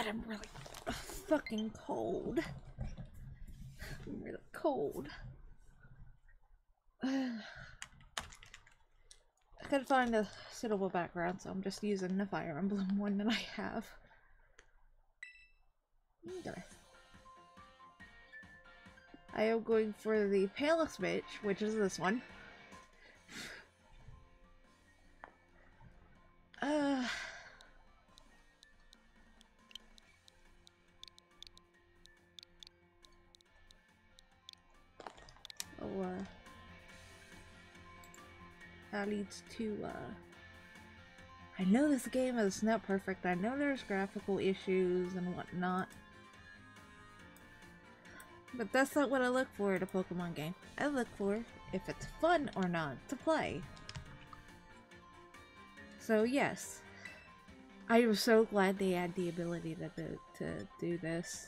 God, I'm really fucking cold. I'm really cold. I couldn't find a suitable background, so I'm just using the Fire Emblem one that I have. Okay. I am going for the palest bitch, which is this one. That leads to, I know this game is not perfect. I know there's graphical issues and whatnot. But that's not what I look for in a Pokemon game. I look for if it's fun or not to play. So yes, I am so glad they had the ability to do this.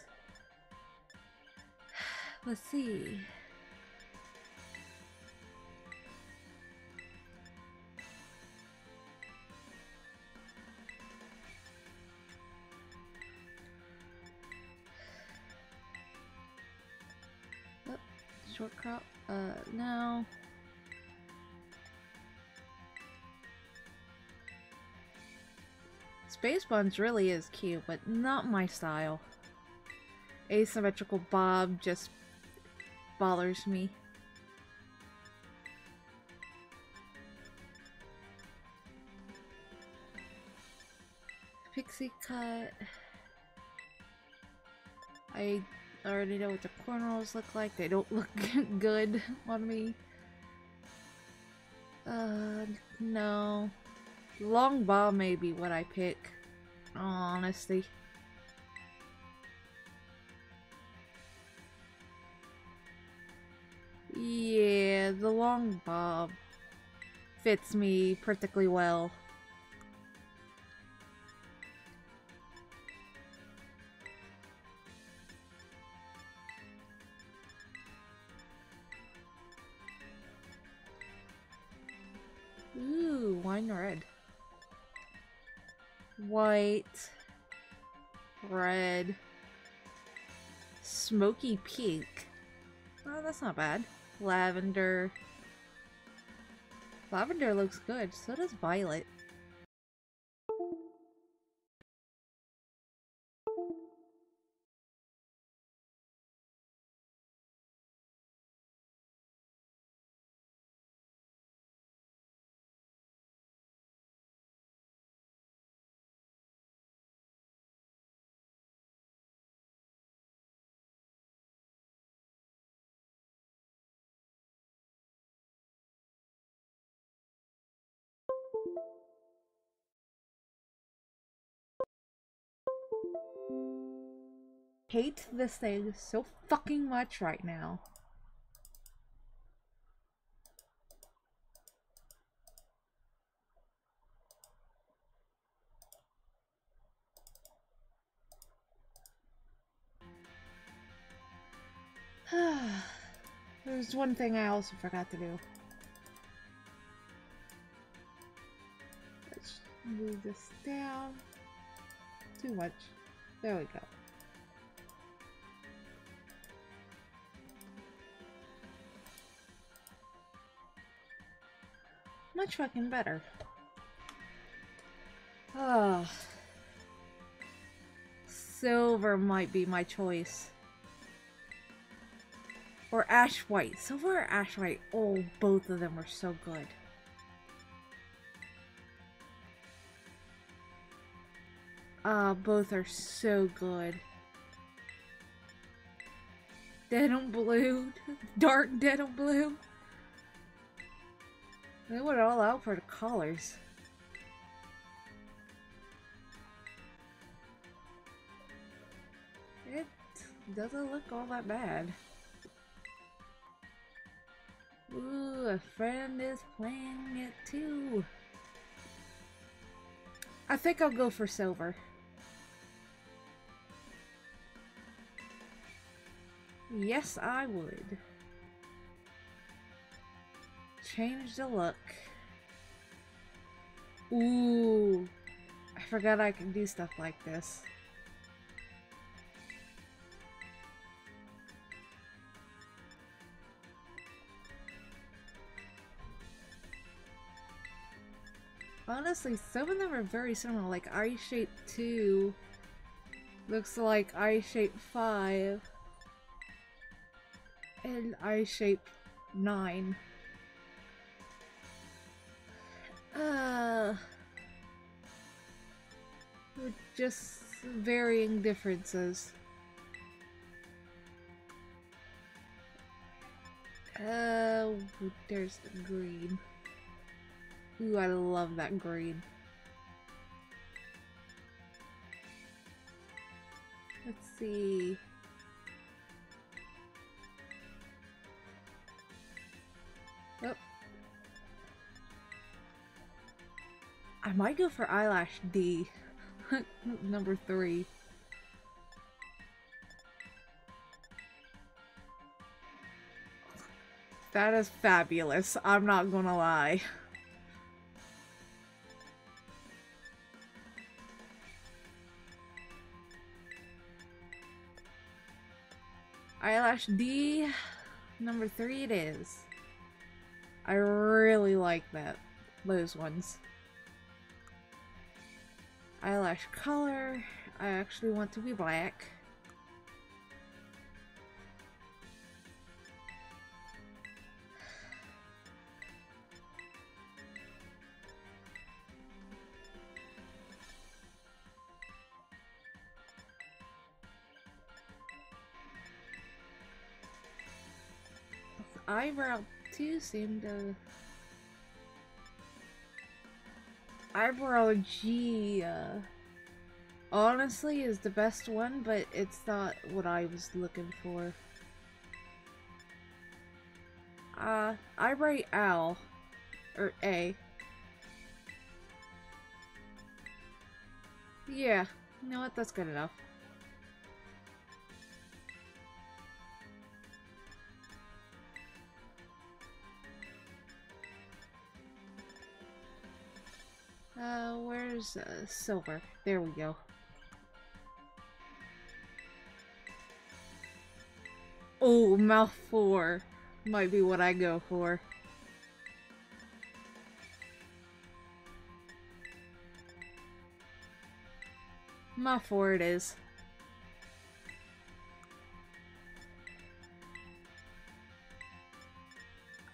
Let's see. Oh, short crop. No. Space Buns really is cute, but not my style. Asymmetrical Bob just bothers me. Pixie cut. I already know what the cornrows look like. They don't look good on me. No. Long bob may be what I pick, honestly. Yeah, the long bob fits me particularly well. Ooh, wine red. White. Red. Smoky pink. Oh, that's not bad. Lavender. Lavender looks good. So does violet. Hate this thing so fucking much right now. There's one thing I also forgot to do. Let's move this down. Too much. There we go. Much fucking better. Ah, silver might be my choice. Or ash white. Silver or ash white. Oh, both of them are so good. Both are so good. Denim blue. Dark denim blue. They went all out for the colors. It doesn't look all that bad. Ooh, a friend is playing it too. I think I'll go for silver. Yes, I would. Change the look. Ooh, I forgot I can do stuff like this. Honestly, some of them are very similar, like Eye Shape 2 looks like Eye Shape 5 and Eye Shape 9. With just varying differences. There's the green. Ooh, I love that green. Let's see. Oh. I might go for Eyelash D. Number 3. That is fabulous, I'm not gonna lie. Eyelash D, number 3 it is. I really like those ones. Eyelash color, I actually want to be black. Eyebrow too seemed to... Eyebrow G, honestly is the best one, but it's not what I was looking for. Eyebrow Owl, or A. Yeah, you know what, that's good enough. Where's silver? There we go. Oh, mouth 4 might be what I go for. Mouth 4 it is.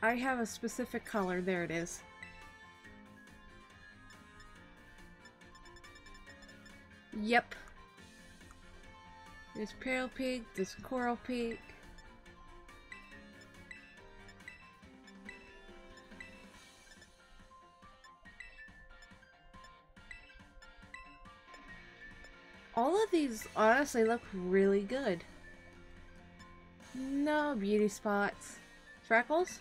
I have a specific color, there it is. Yep. There's pale pink, there's coral pink. All of these honestly look really good. No beauty spots. Freckles?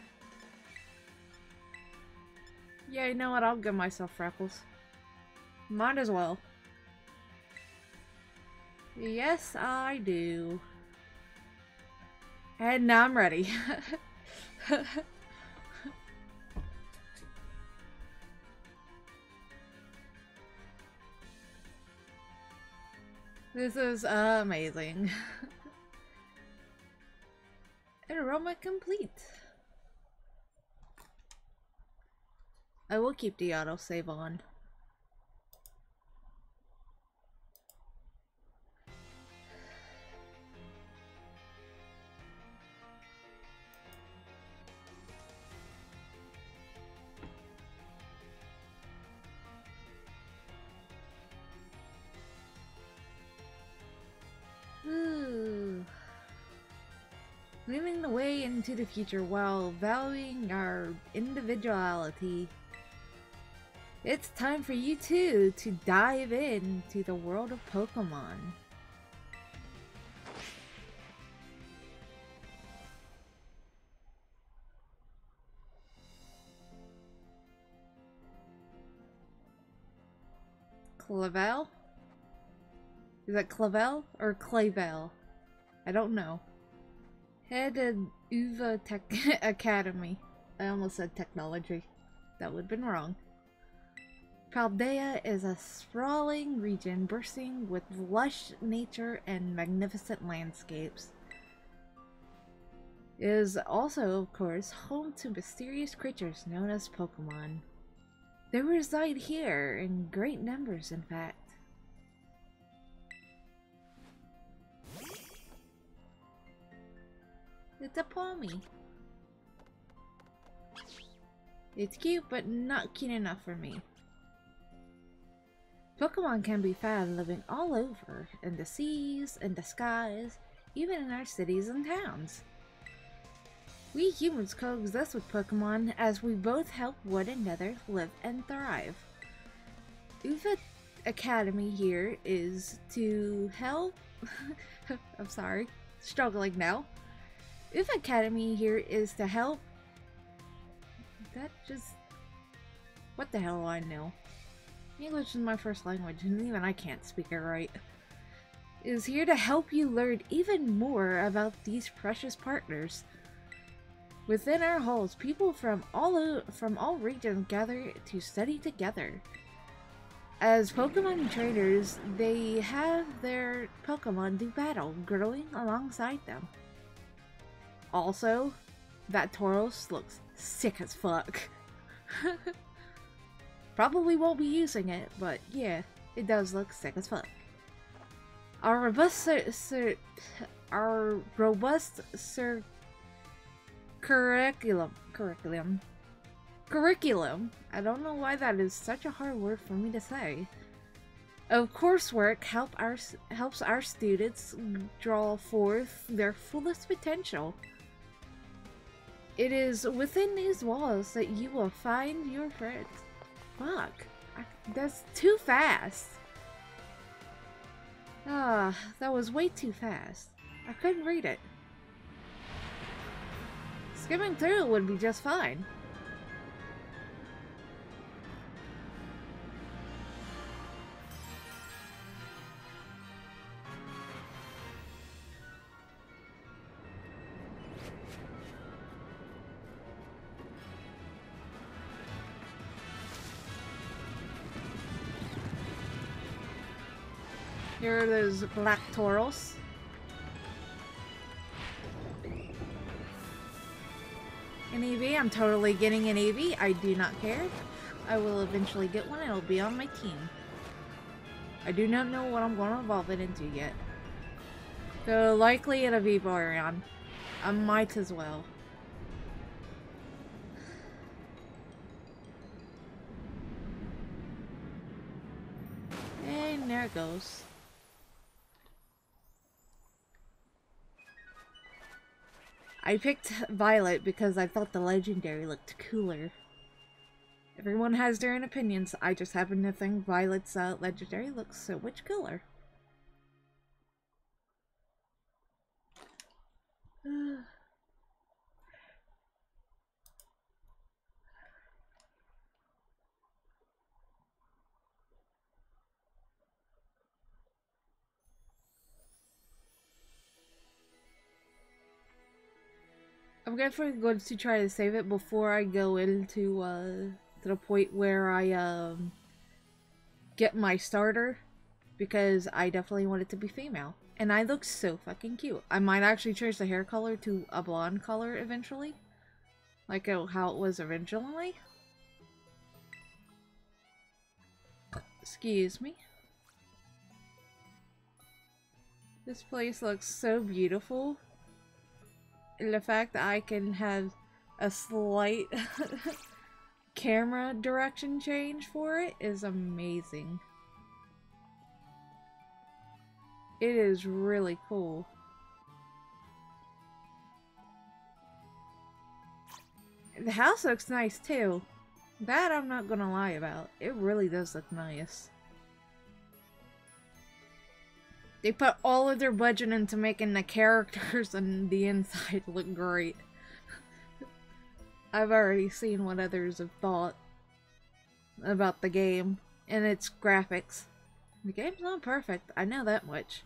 Yeah, you know what? I'll give myself freckles. Might as well. Yes, I do. And now I'm ready. This is amazing. Enrollment complete. I will keep the autosave on. Ooh. Moving the way into the future while valuing our individuality. It's time for you two to dive into the world of Pokemon. Clavel? Is that Clavel or Clavel? I don't know. Head of Uva Tech Academy. I almost said technology. That would have been wrong. Paldea is a sprawling region bursting with lush nature and magnificent landscapes. It is also, of course, home to mysterious creatures known as Pokemon. They reside here in great numbers, in fact. It's a Palmy. It's cute, but not cute enough for me. Pokemon can be found living all over, in the seas, in the skies, even in our cities and towns. We humans coexist with Pokemon as we both help one another live and thrive. UFA Academy here is to help... I'm sorry, struggling now. UFA Academy here is to help... That just... What the hell do I know? English is my first language, and even I can't speak it right. Is here to help you learn even more about these precious partners. Within our halls, people from all regions gather to study together. As Pokemon trainers, they have their Pokemon do battle, growing alongside them. Also, that Tauros looks sick as fuck. Probably won't be using it, but yeah, it does look sick as fuck. Our robust curriculum. I don't know why that is such a hard word for me to say. Of coursework helps our students draw forth their fullest potential. It is within these walls that you will find your friends. Fuck, that's too fast. Ah, that was way too fast. I couldn't read it. Skimming through would be just fine. Here are those black Tauros. An EV, I'm totally getting an EV. I do not care. I will eventually get one. It'll be on my team. I do not know what I'm going to evolve it into yet. So likely an Vivarion. I might as well. And there it goes. I picked Violet because I thought the legendary looked cooler. Everyone has their own opinions. I just happen to think Violet's legendary looks so much cooler. I'm definitely going to try to save it before I go into to the point where I get my starter, because I definitely want it to be female, and I look so fucking cute. I might actually change the hair color to a blonde color eventually, like how it was originally. Excuse me. This place looks so beautiful. And the fact that I can have a slight camera direction change for it is amazing. It is really cool. The house looks nice too. That I'm not gonna lie about. It really does look nice. They put all of their budget into making the characters and the inside look great. I've already seen what others have thought about the game and its graphics. The game's not perfect, I know that much.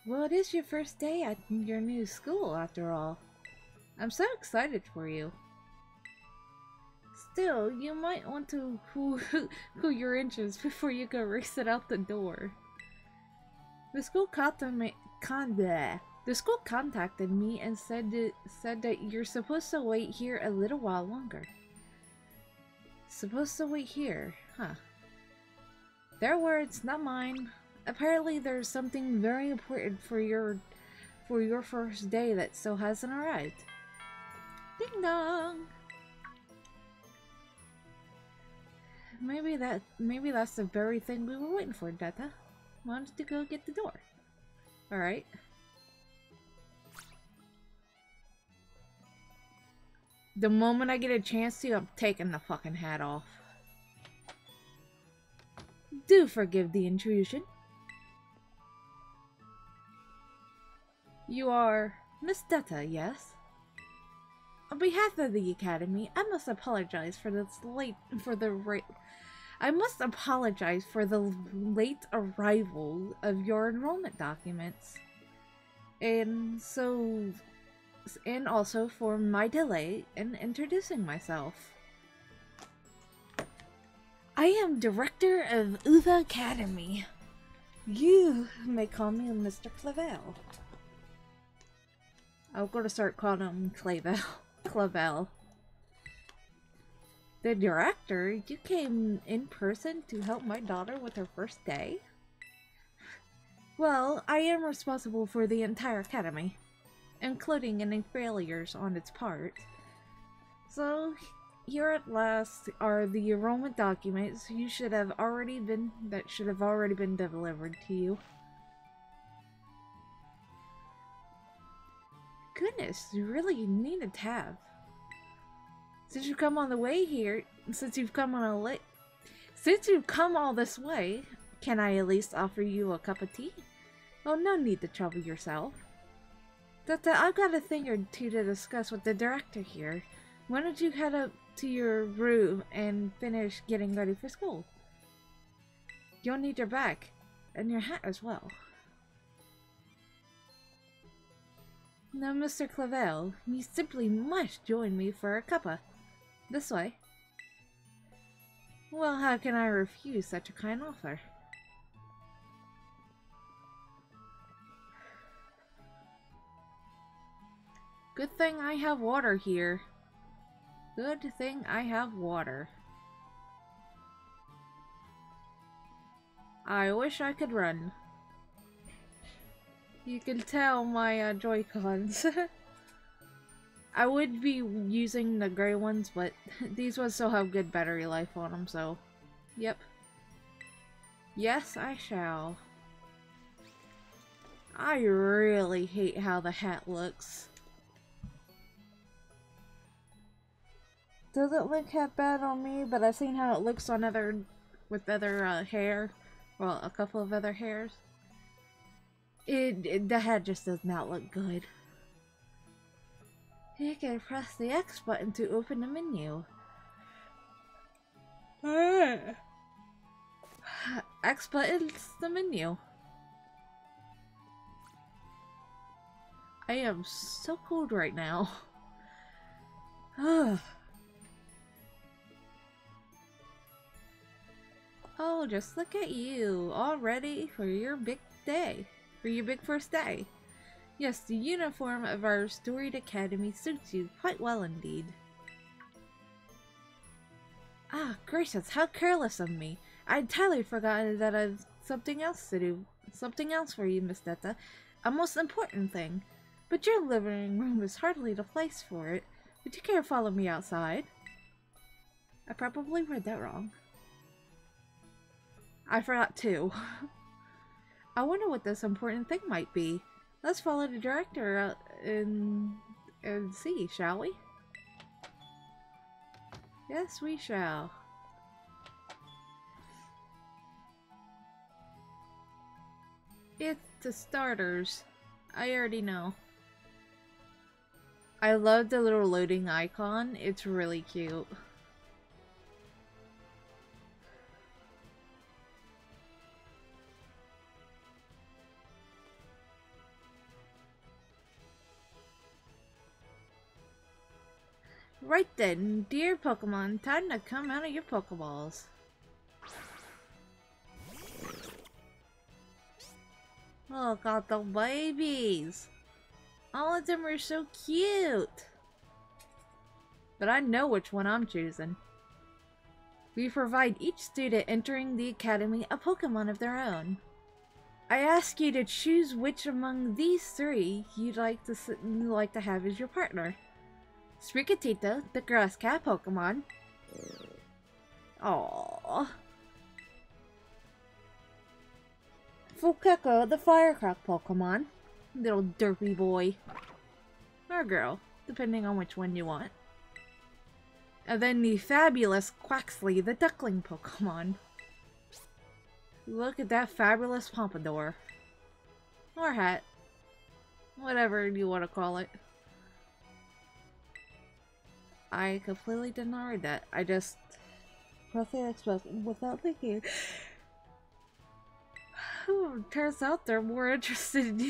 Well, it is your first day at your new school, after all. I'm so excited for you. Still, you might want to cool your inches before you go race it out the door. The school The school contacted me and said that you're supposed to wait here a little while longer. Supposed to wait here, huh? Their words, not mine. Apparently there's something very important for your first day that still hasn't arrived. Ding dong! Maybe that's the very thing we were waiting for, Detta. Why don't you go get the door? Alright. The moment I get a chance to, I'm taking the fucking hat off. Do forgive the intrusion. You are Miss Detta, yes? On behalf of the Academy, I must apologize for the late arrival of your enrollment documents. And also for my delay in introducing myself. I am director of the Academy. You may call me Mr. Clavel. I'm gonna start calling him Clavel. Clavel. The director? You came in person to help my daughter with her first day? Well, I am responsible for the entire academy, including any failures on its part. So, here at last are the enrollment documents that should have already been delivered to you. Goodness, you really need a tab. Since you've come all this way, can I at least offer you a cup of tea? Oh, no need to trouble yourself. I've got a thing or two to discuss with the director here. Why don't you head up to your room and finish getting ready for school? You'll need your bag, and your hat as well. Now, Mr. Clavel, you simply must join me for a cuppa. This way. Well, how can I refuse such a kind offer? Good thing I have water here. Good thing I have water. I wish I could run. You can tell my Joy-Cons. I would be using the gray ones, but these ones still have good battery life on them, so yep. Yes, I shall. I really hate how the hat looks. Doesn't look that bad on me, but I've seen how it looks on other hair. Well, a couple of other hairs. The hat just does not look good. You can press the X button to open the menu. X button's the menu. I am so cold right now. Oh, just look at you, all ready for your big day. For your big first day. Yes, the uniform of our storied academy suits you quite well indeed. Ah, gracious, how careless of me. I'd entirely forgotten that I've something else to do. Something else for you, Miss Detta. A most important thing. But your living room is hardly the place for it. Would you care to follow me outside? I probably read that wrong. I forgot too. I wonder what this important thing might be. Let's follow the director out and see, shall we? Yes, we shall. It's the starters. I already know. I love the little loading icon. It's really cute. Right then, dear Pokemon, time to come out of your Pokeballs. Look at the babies! All of them are so cute. But I know which one I'm choosing. We provide each student entering the academy a Pokemon of their own. I ask you to choose which among these three you'd like to have as your partner. Sprigatito, the grass cat Pokemon. Aww. Fukeko, the firecrack Pokemon. Little derpy boy. Or girl, depending on which one you want. And then the fabulous Quaxley, the duckling Pokemon. Look at that fabulous pompadour. Or hat. Whatever you want to call it. I completely did not read that. I just roughly expressed without thinking. Turns out they're more interested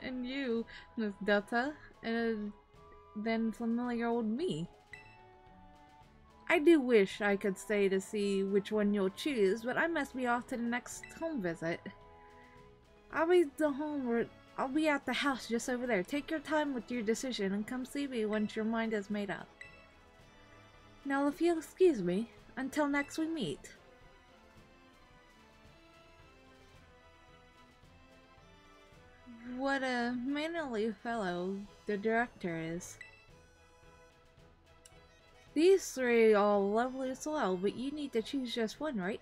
in you, Miss Delta, than familiar old me. I do wish I could stay to see which one you'll choose, but I must be off to the next home visit. I'll be at the house just over there. Take your time with your decision and come see me once your mind is made up. Now, if you'll excuse me, until next we meet. What a manly fellow the director is. These three are all lovely as well, but you need to choose just one, right?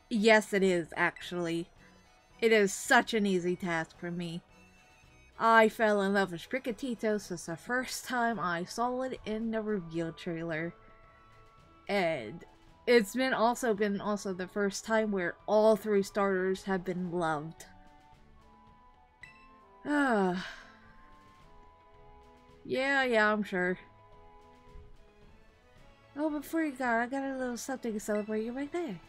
Yes, it is, actually. It is such an easy task for me. I fell in love with Sprigatito since the first time I saw it in the reveal trailer. And it's been also the first time where all three starters have been loved. Yeah, I'm sure. Oh, before you go, I got a little something to celebrate you right there.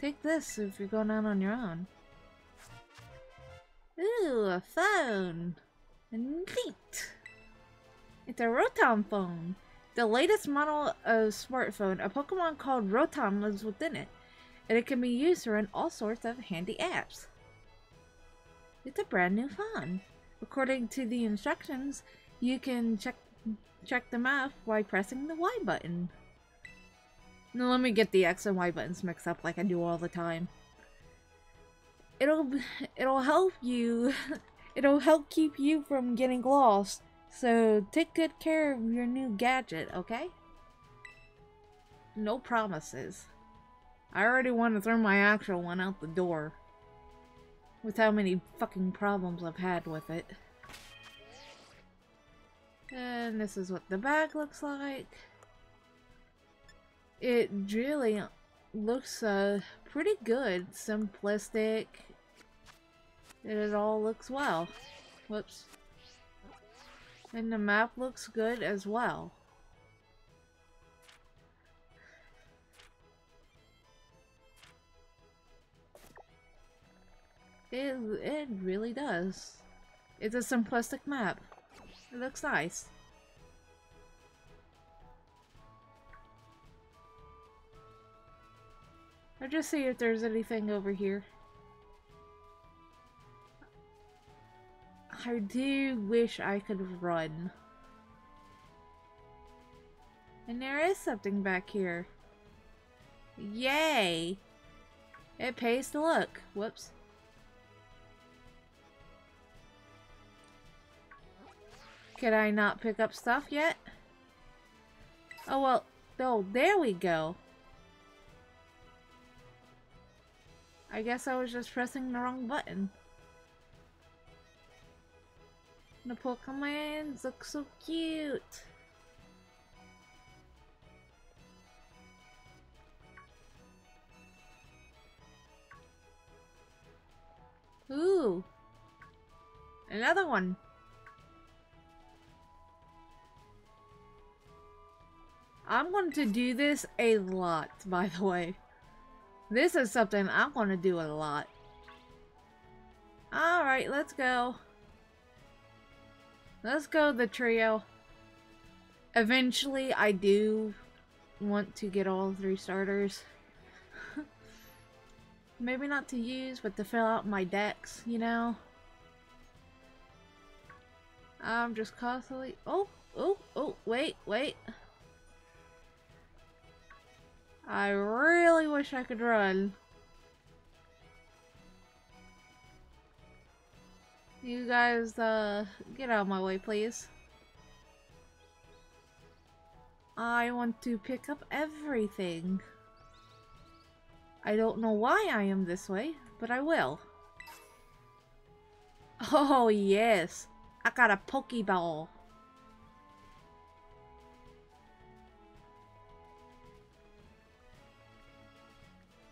Take this if you're going out on your own. Ooh, a phone. Neat. It's a Rotom phone. The latest model of smartphone, a Pokemon called Rotom lives within it, and it can be used to run all sorts of handy apps. It's a brand new phone. According to the instructions, you can check them out by pressing the Y button. Now let me get the X and Y buttons mixed up like I do all the time. It'll help you. It'll help keep you from getting lost. So take good care of your new gadget, okay? No promises. I already want to throw my actual one out the door. With how many fucking problems I've had with it. And this is what the bag looks like. It really looks pretty good. Simplistic. It all looks well. Whoops. And the map looks good as well. It really does. It's a simplistic map. It looks nice. I'll just see if there's anything over here. I do wish I could run. And there is something back here. Yay! It pays to look. Whoops. Could I not pick up stuff yet? Oh well, oh, there we go. I guess I was just pressing the wrong button. The Pokemons look so cute. Ooh. Another one. I'm going to do this a lot, by the way. This is something I'm going to do a lot. Alright, let's go. Let's go, the trio. Eventually, I do want to get all three starters. Maybe not to use, but to fill out my decks, you know? I'm just constantly... Oh, wait. I really wish I could run. You guys, get out of my way, please. I want to pick up everything. I don't know why I am this way, but I will. Oh, yes. I got a Pokeball.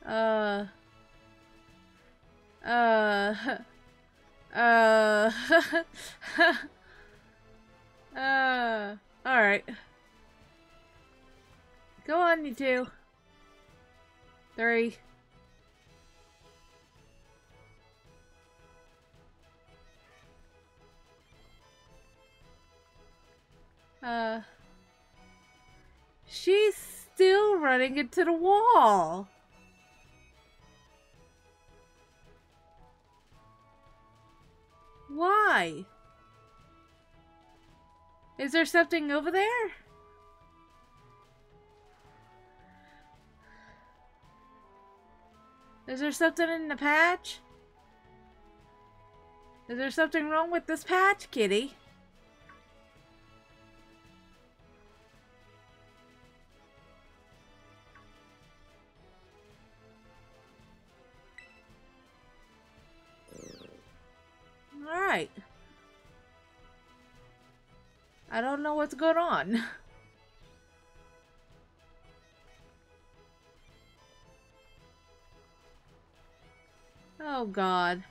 Uh... Uh... Alright. Go on, you two. 3. She's still running into the wall. Why? Is there something over there? Is there something in the patch? Is there something wrong with this patch, kitty? Alright. I don't know what's going on. Oh god.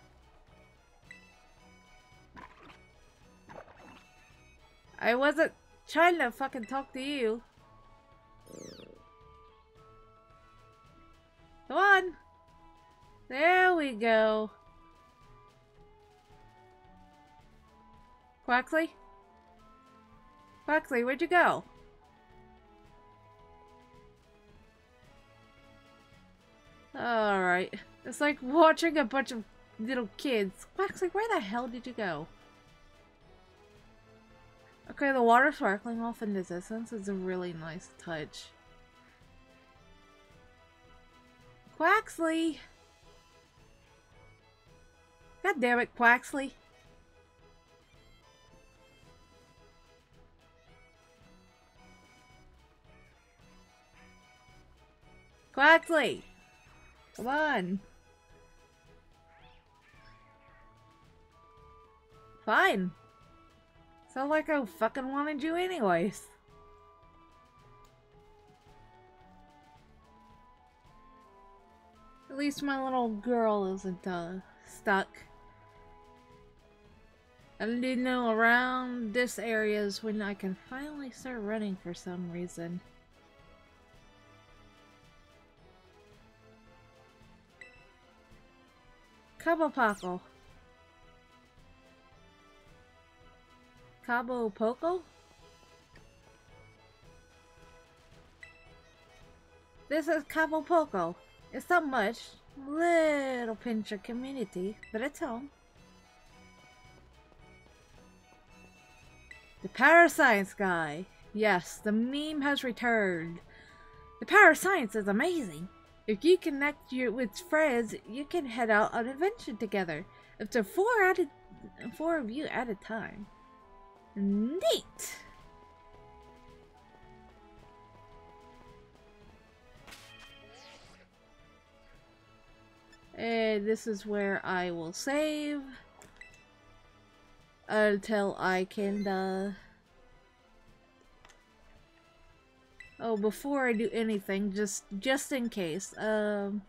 I wasn't trying to fucking talk to you. Come on. There we go. Quaxley? Quaxley, where'd you go? Alright. It's like watching a bunch of little kids. Quaxley, where the hell did you go? Okay, the water sparkling off in the distance is a really nice touch. Quaxley! God damn it, Quaxley. Quaxley! Come on. Fine. Sounds like I fucking wanted you anyways. At least my little girl isn't, stuck. I didn't know around this area is when I can finally start running for some reason. Cabo Paco. Cabo Poco? This is Cabo Poco. It's not much. Little pinch of community, but it's home. The Parascience guy. Yes, the meme has returned. The Parascience is amazing. If you connect with friends, you can head out on an adventure together. Up to 4 of you at a time. Neat! And this is where I will save until I can, oh, before I do anything, just in case, I'll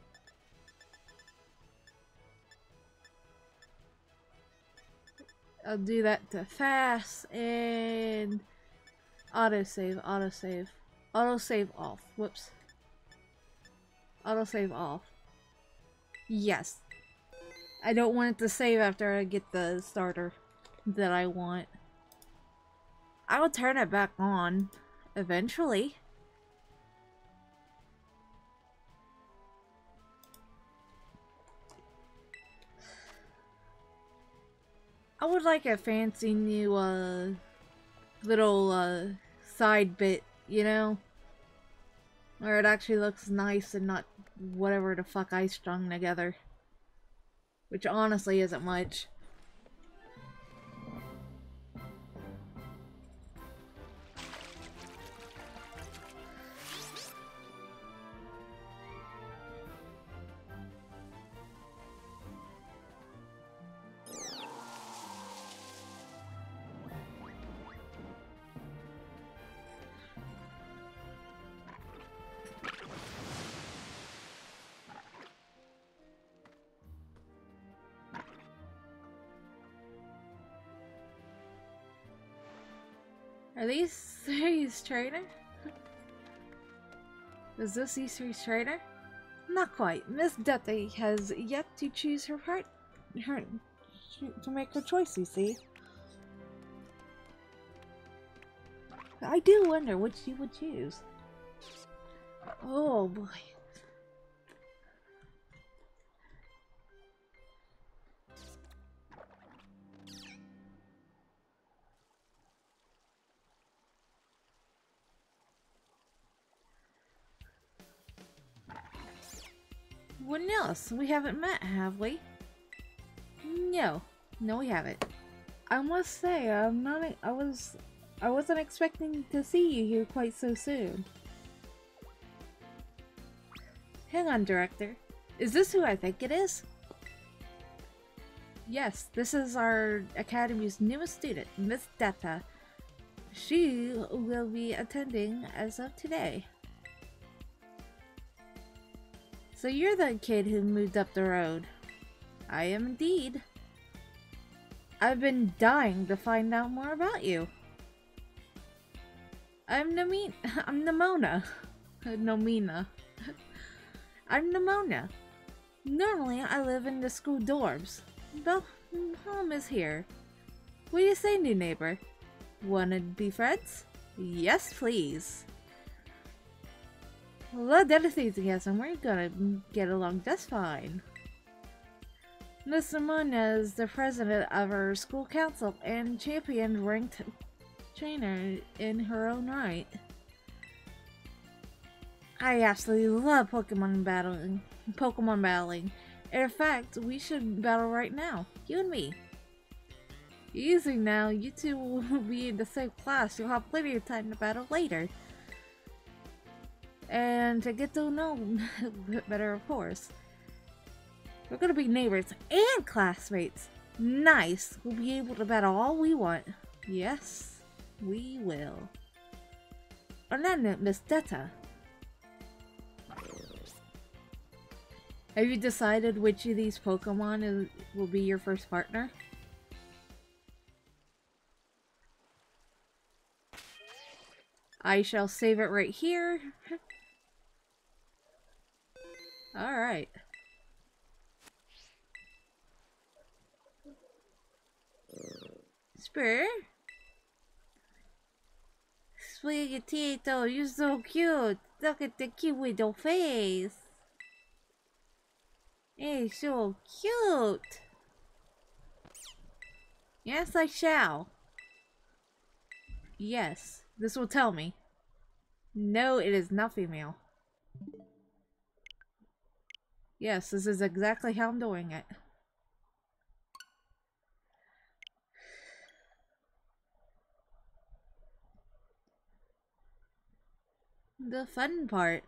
do that to fast and autosave off. Whoops. Autosave off. Yes. I don't want it to save after I get the starter that I want. I will turn it back on eventually. I would like a fancy new, little, side bit, you know? Where it actually looks nice and not whatever the fuck I strung together. Which honestly isn't much. Are these series trainer? Is this E3's trainer? Not quite. Miss Dete has yet to choose her part. To make her choice, you see. I do wonder which she would choose. Oh boy. When else? We haven't met, have we? No. No, we haven't. I must say, I wasn't expecting to see you here quite so soon. Hang on, Director. Is this who I think it is? Yes, this is our Academy's newest student, Miss Deta. She will be attending as of today. So you're the kid who moved up the road. I am indeed. I've been dying to find out more about you. I'm Nemona. Nomina. I'm Nemona. Normally, I live in the school dorms, but home is here. What do you say, new neighbor? Wanna be friends? Yes, please. Love that enthusiasm. We're gonna get along just fine. Miss Nemona is the president of our school council and champion ranked trainer in her own right. I absolutely love Pokemon battling. In fact, we should battle right now. You and me. Easy now, you two will be in the same class. You'll have plenty of time to battle later. And to get to know a bit better, of course. We're gonna be neighbors and classmates. Nice. We'll be able to battle all we want. Yes, we will. On that note, Miss Deta. Have you decided which of these Pokemon will be your first partner? I shall save it right here. Alright. Spur? Sprigatito, you're so cute. Look at the cute little face. Hey, so cute. Yes, I shall. Yes, this will tell me. No, it is not female. Yes, this is exactly how I'm doing it. The fun part.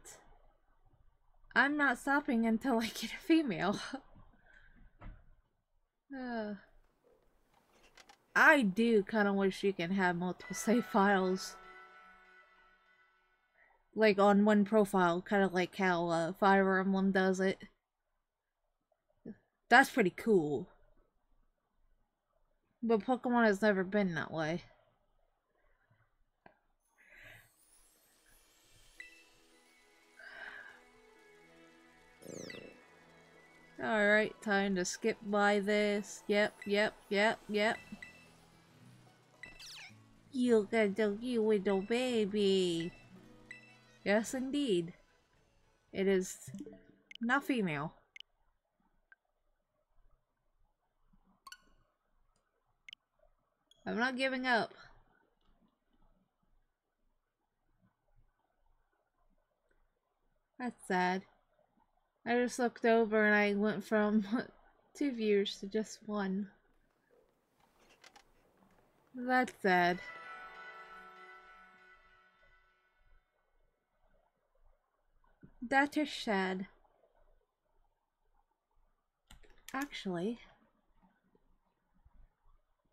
I'm not stopping until I get a female. I do kind of wish you can have multiple save files. Like on one profile, kind of like how Fire Emblem does it. That's pretty cool. But Pokemon has never been that way. Alright, time to skip by this. Yep. You got the cute little baby. Yes, indeed. It is not female. I'm not giving up. That's sad. I just looked over and I went from 2 viewers to just 1. That's sad. That is sad. Actually,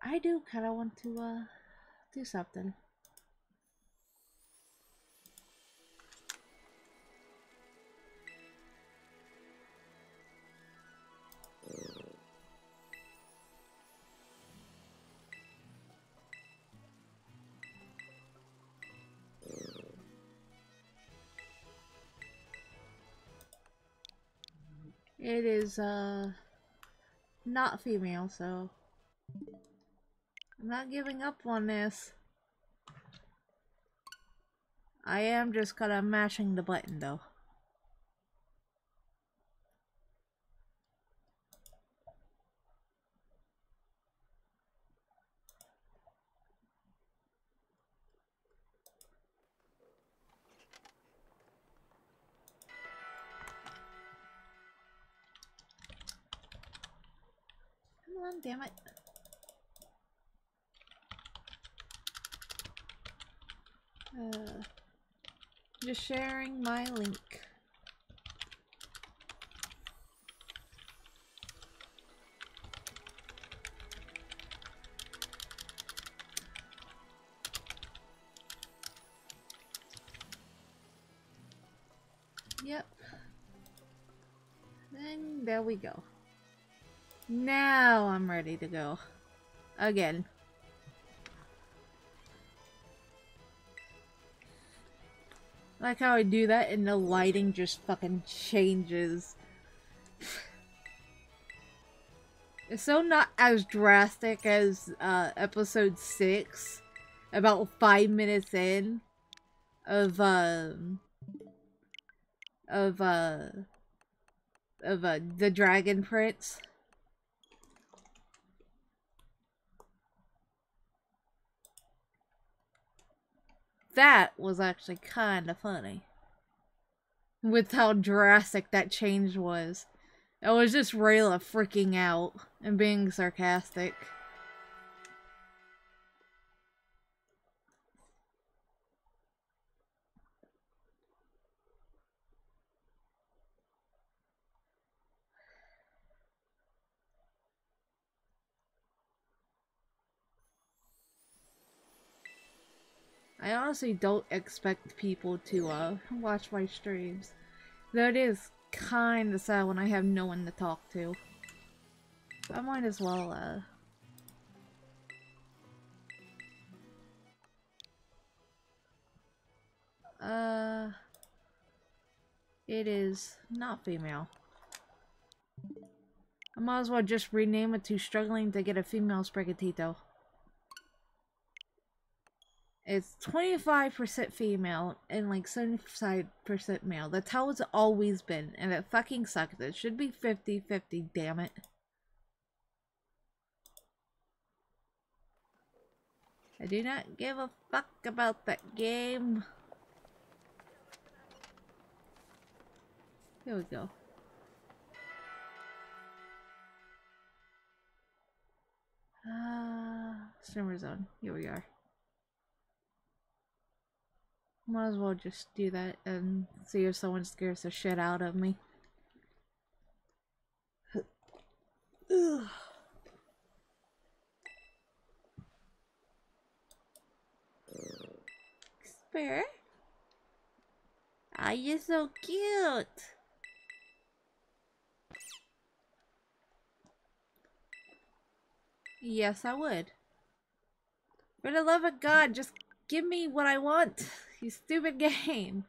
I do kind of want to do something. It is not female, so I'm not giving up on this. I am just kind of mashing the button though. Come on, damn it. Just sharing my link. Yep. And there we go. Now I'm ready to go. Again. I like how I do that and the lighting just fucking changes. It's so not as drastic as episode 6. About 5 minutes in. Of the Dragon Prince. That was actually kind of funny. With how drastic that change was. It was just Rayla freaking out and being sarcastic. I honestly don't expect people to watch my streams. Though it is kinda sad when I have no one to talk to. So I might as well it is not female. I might as well just rename it to Struggling to Get a Female Sprigatito. It's 25% female and like 75% male. That's how it's always been. And it fucking sucks. It should be 50-50, damn it. I do not give a fuck about that game. Here we go. Streamer zone. Here we are. Might as well just do that and see if someone scares the shit out of me. Spare? Ah, you're so cute. Yes, I would. For the love of God, just give me what I want. You stupid game.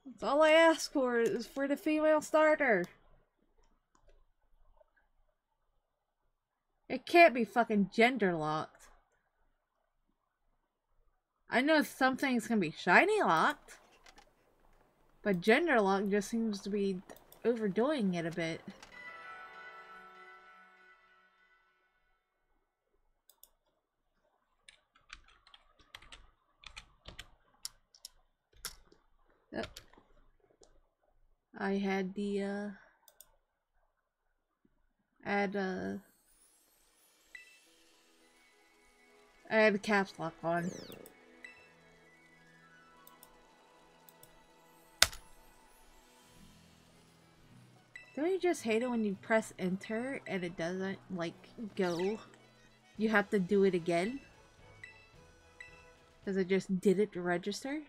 That's all I ask for is for the female starter. It can't be fucking gender locked. I know some things can be shiny locked. But gender lock just seems to be overdoing it a bit. I had the I had caps lock on. Don't you just hate it when you press enter and it doesn't, like, go? You have to do it again? Because it just didn't register?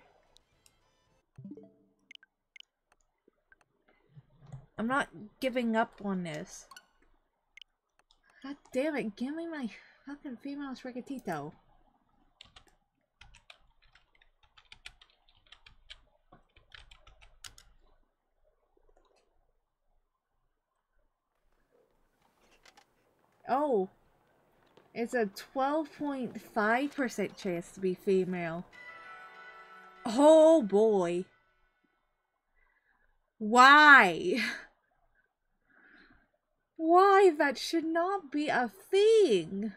I'm not giving up on this. God damn it, give me my fucking female Sprigatito. Oh. It's a 12.5% chance to be female. Oh boy. Why? Why? That should not be a thing.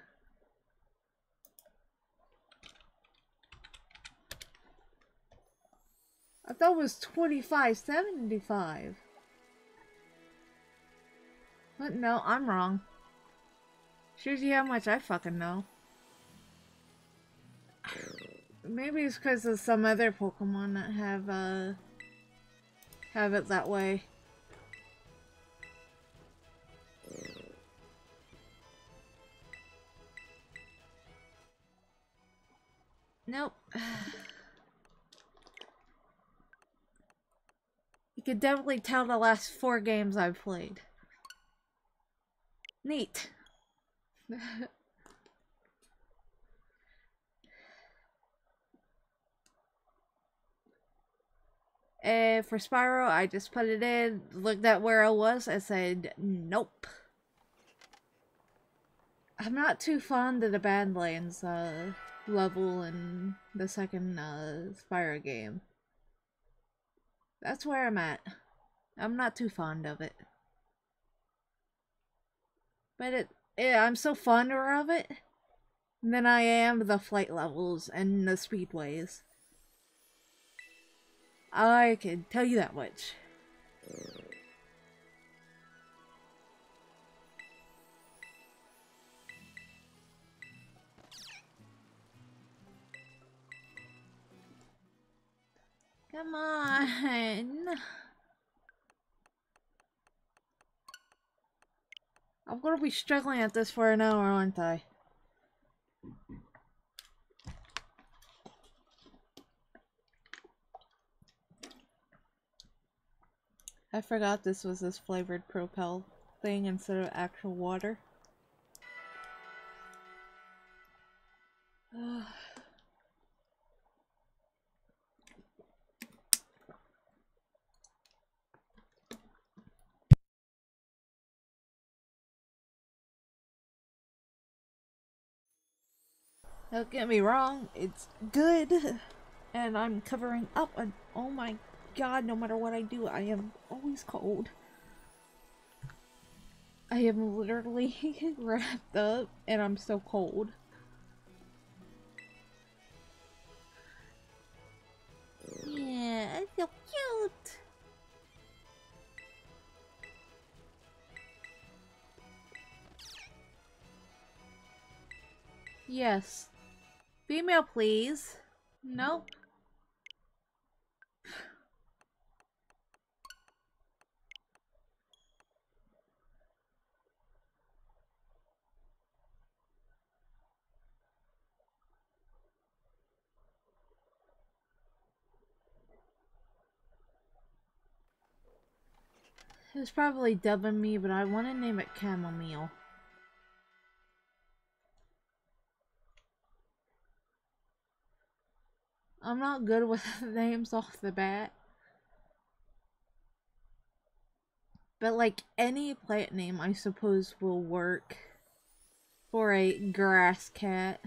I thought it was 25.75. But no, I'm wrong. Shows you how much I fucking know. Maybe it's because of some other Pokemon that have it that way. Nope. You can definitely tell the last 4 games I've played. Neat. And for Spyro, I just put it in, looked at where I was, and said, nope. I'm not too fond of the Badlands level in the second Spyro game. That's where I'm at. I'm not too fond of it. But I'm so fonder of it than I am the flight levels and the speedways. I can tell you that much. Come on. I'm gonna be struggling at this for an hour, aren't I? I forgot this was this flavored Propel thing instead of actual water. Don't get me wrong, it's good, and I'm covering up, and oh my god, no matter what I do, I am always cold. I am literally wrapped up, and I'm so cold. Yeah, I feel cute. Yes. Female, please. Nope. It was probably dubbing me, but I want to name it Chamomile. I'm not good with names off the bat. But like any plant name, I suppose will work for a grass cat.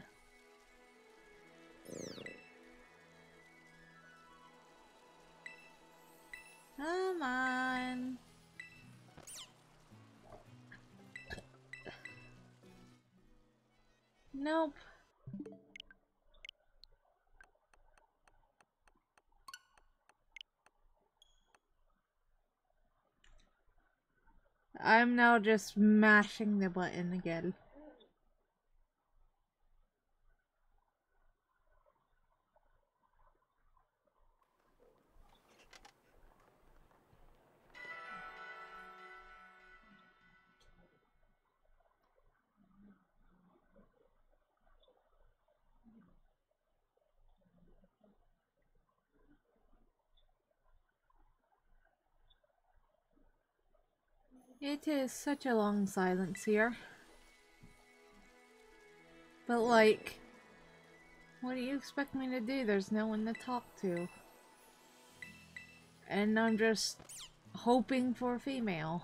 Come on. Nope. I'm now just mashing the button again. It is such a long silence here. But like, what do you expect me to do? There's no one to talk to. And I'm just hoping for a female.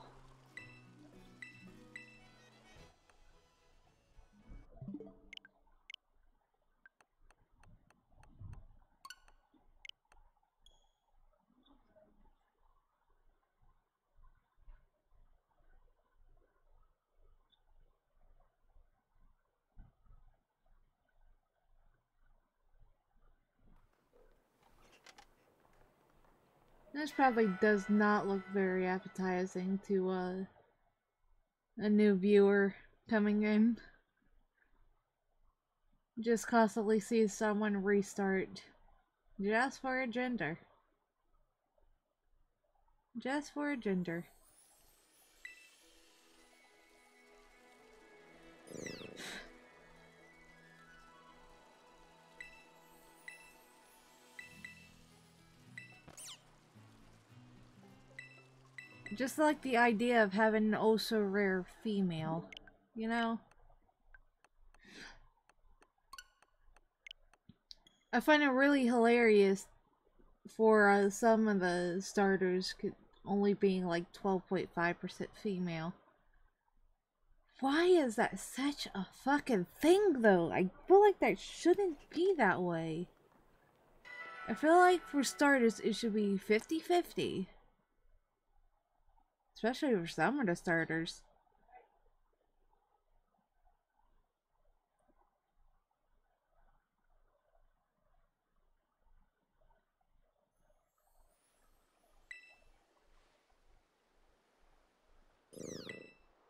This probably does not look very appetizing to a new viewer coming in. Just constantly see someone restart just for a gender. Just for a gender. Just like the idea of having an also rare female, you know? I find it really hilarious for some of the starters only being like 12.5% female. Why is that such a fucking thing though? I feel like that shouldn't be that way. I feel like for starters it should be 50-50. Especially for some of the starters.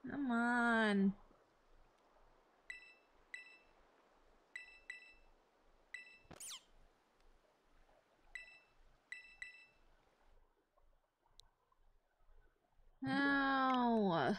Come on. No.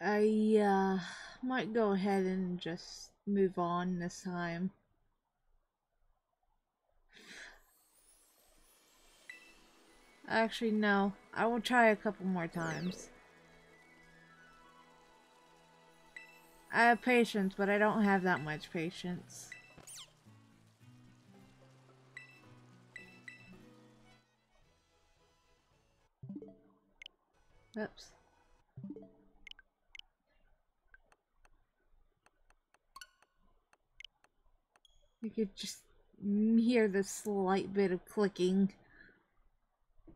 I might go ahead and just move on this time. Actually, no. I will try a couple more times. I have patience, but I don't have that much patience. Oops. You could just hear the slight bit of clicking.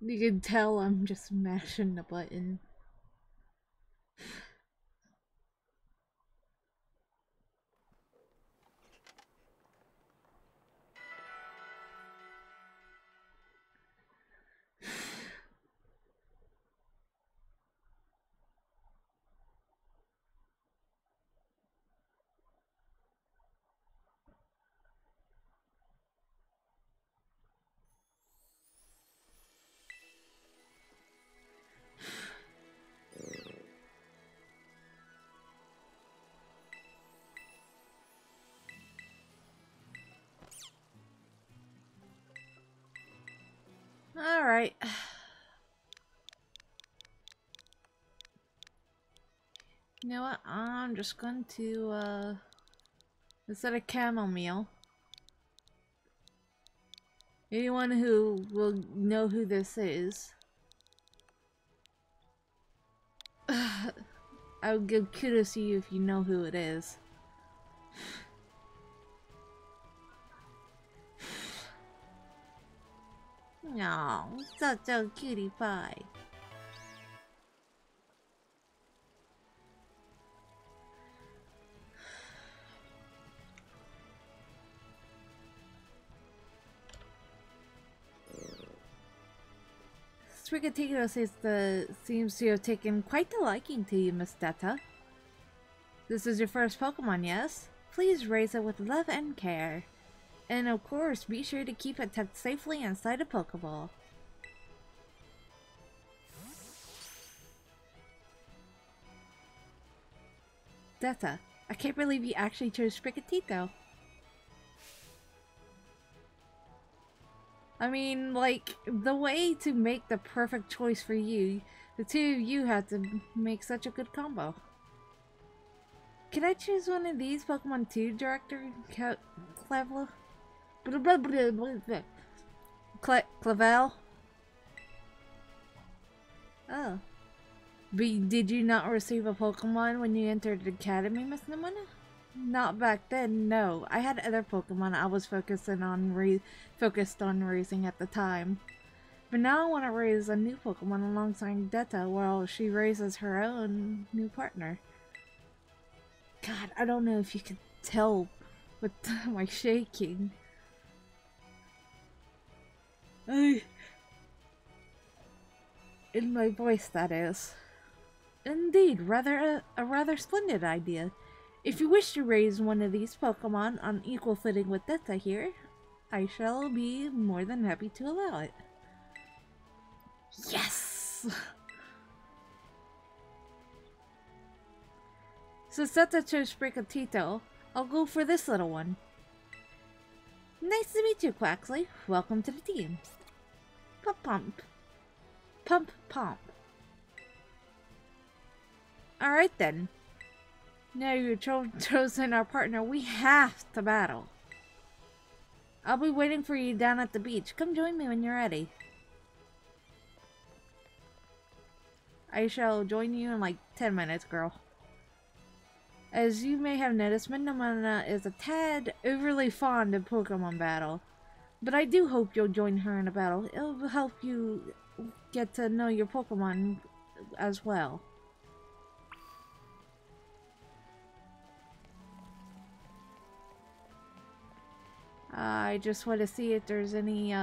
You can tell I'm just mashing the button. Alright. You know what? I'm just going to, instead of chamomile, anyone who will know who this is. I would give kudos to you if you know who it is. No, such a cutie pie. Sprigatito seems to have taken quite a liking to you, Miss Detta. This is your first Pokemon, yes? Please raise it with love and care. And of course, be sure to keep it tucked safely inside a Pokeball. Detta, I can't believe you actually chose Sprigatito. I mean, like, the way to make the perfect choice for you, the two of you had to make such a good combo. Can I choose one of these Pokemon too, Director Clavel? Clavel? Oh. But did you not receive a Pokemon when you entered the Academy, Miss Nemona? Not back then, no. I had other Pokemon I was focused on raising at the time. But now I want to raise a new Pokemon alongside Detta while she raises her own new partner. God, I don't know if you can tell with my shaking. In my voice, that is. Indeed, a rather splendid idea. If you wish to raise one of these Pokemon on equal footing with Detta here, I shall be more than happy to allow it. Yes! Since Detta chose Sprigatito, I'll go for this little one. Nice to meet you, Quaxley. Welcome to the team. Pump. Pump, pump. Alright then. Now you've chosen our partner, we have to battle. I'll be waiting for you down at the beach. Come join me when you're ready. I shall join you in like 10 minutes, girl. As you may have noticed, Minamana is a tad overly fond of Pokemon battle. But I do hope you'll join her in a battle. It'll help you get to know your Pokemon as well. I just want to see if there's any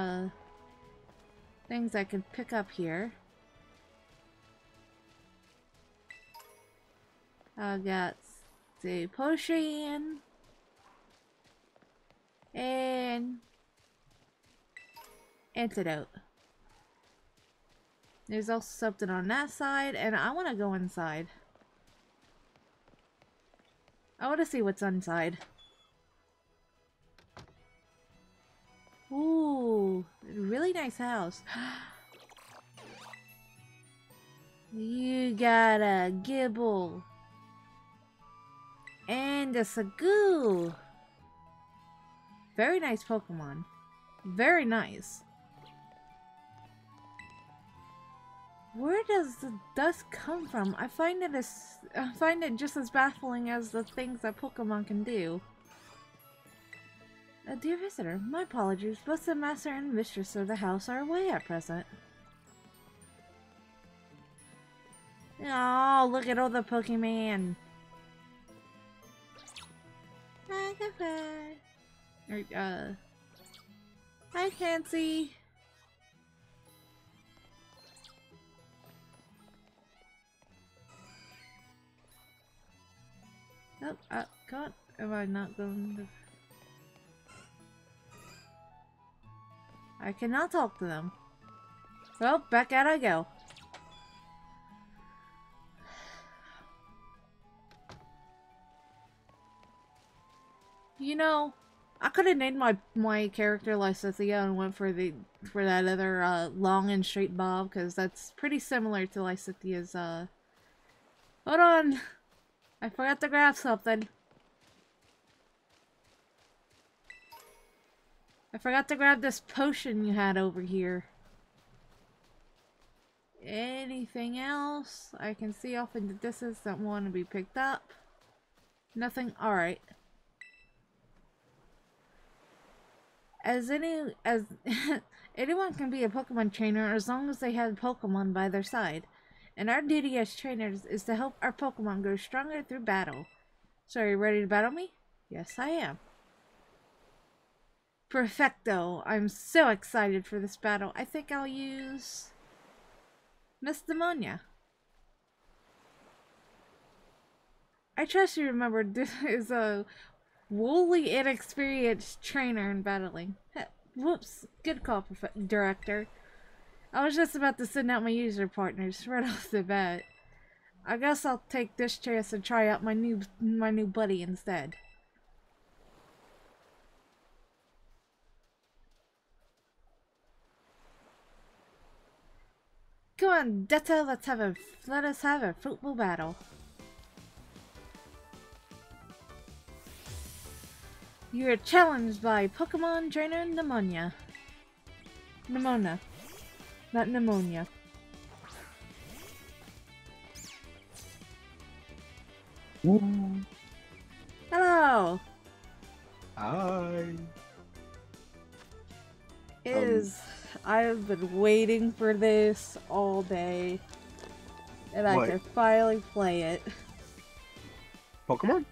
things I can pick up here. I got the potion and antidote. There's also something on that side, and I want to go inside. I want to see what's inside. Ooh, really nice house. You got a Gibble. And a Sagoo. Very nice Pokemon. Very nice. Where does the dust come from? I find it just as baffling as the things that Pokemon can do. Dear visitor, my apologies. Both the master and mistress of the house are away at present. Oh, look at all the Pokemon. Hi, Fancy. Oh, God, am I not going to... I cannot talk to them. Well, back out I go. You know, I could have named my character Lysithea and went for that other long and straight bob, because that's pretty similar to Lysithea's Hold on! I forgot to grab something. I forgot to grab this potion you had over here. anything else I can see off in the distance that want to be picked up? Nothing? Alright. As anyone can be a Pokemon trainer as long as they have Pokemon by their side. And our duty as trainers is to help our Pokemon grow stronger through battle. So are you ready to battle me? Yes, I am. Perfecto. I'm so excited for this battle. I think I'll use Miss Demonia. I trust you remember this is a woolly inexperienced trainer in battling. Whoops. Good call, Director. I was just about to send out my user partners right off the bat. I guess I'll take this chance and try out my new buddy instead. Come on, Detta, let us have a football battle. You are challenged by Pokemon Trainer Pneumonia. Nemona. Not pneumonia. Hello! Hi! I've been waiting for this all day. And I can finally play it. Pokemon?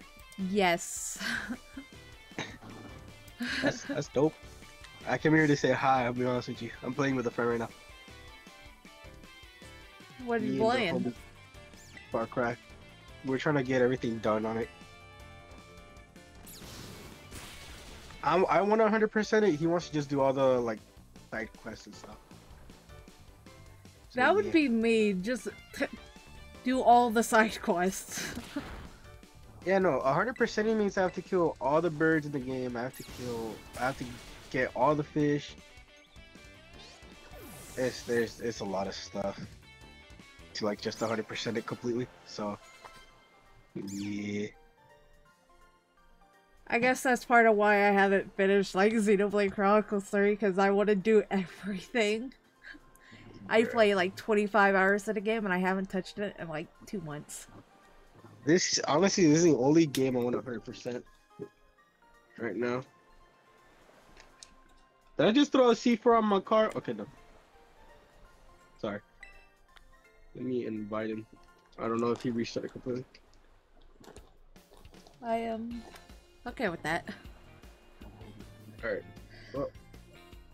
Yes. That's dope. I came here to say hi, I'll be honest with you. I'm playing with a friend right now. What are you playing? Far Cry. We're trying to get everything done on it. I want to 100% it. He wants to just do all the like side quests and stuff. So, that would be me. Just do all the side quests. Yeah, no, 100% means I have to kill all the birds in the game. I have to get all the fish. It's a lot of stuff to like just 100% it completely. So yeah. I guess that's part of why I haven't finished like Xenoblade Chronicles 3, because I want to do everything. I play like 25 hours in a game and I haven't touched it in like 2 months. Honestly, this is the only game I want 100% right now. Did I just throw a C4 on my car? Okay, no. Sorry. Let me invite him. I don't know if he restarted completely. I am okay with that. Alright. Well,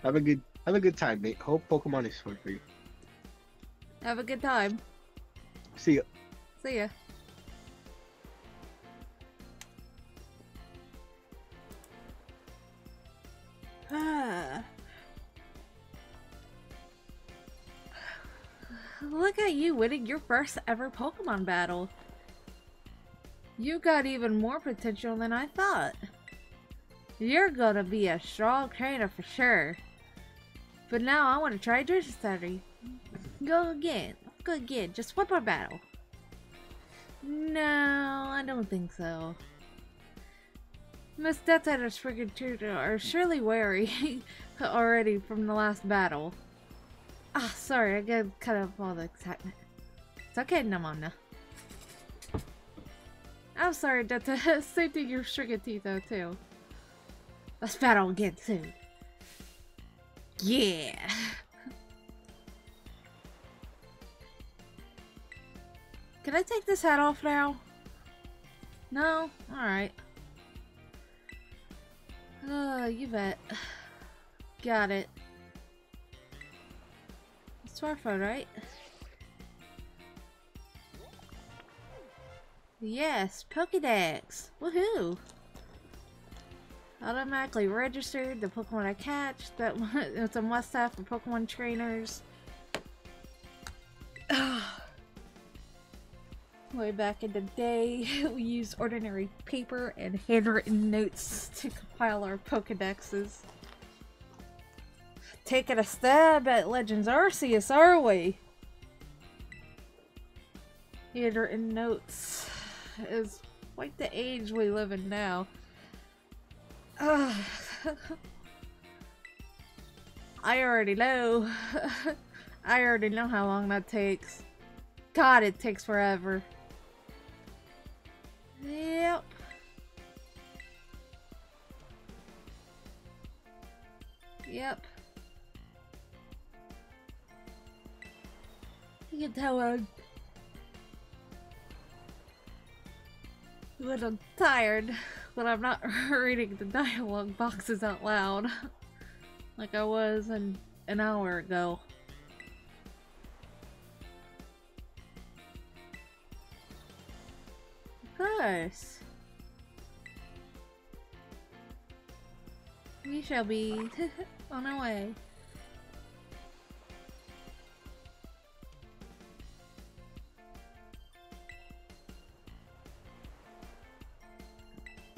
have a good time, mate. Hope Pokemon is fun for you. Have a good time. See ya. See ya. Look at you winning your first ever Pokemon battle. You got even more potential than I thought. You're gonna be a strong trainer for sure. But now I want to try Drift Study. Go again. Just one more battle. No, I don't think so. Miss Death and TEAMSPRIGATITO are surely wary already from the last battle. Ah, sorry, I got cut off all the excitement. It's okay, Namana. I'm sorry, Death. Same thing, you're TEAMSPRIGATITO too. Let's battle again soon. Yeah. Can I take this hat off now? No? Alright. You bet. Got it. Smartphone, right? Yes, Pokédex. Woohoo! Automatically registered the Pokemon I catch. It's a must-have for Pokemon trainers. Way back in the day, we used ordinary paper and handwritten notes to compile our Pokedexes. Taking a stab at Legends Arceus, are we? Handwritten notes is quite the age we live in now. I already know. I already know how long that takes. God, it takes forever. Yep. Yep. You can tell when I'm tired, when I'm not reading the dialogue boxes out loud, like I was an hour ago. Of course. We shall be on our way.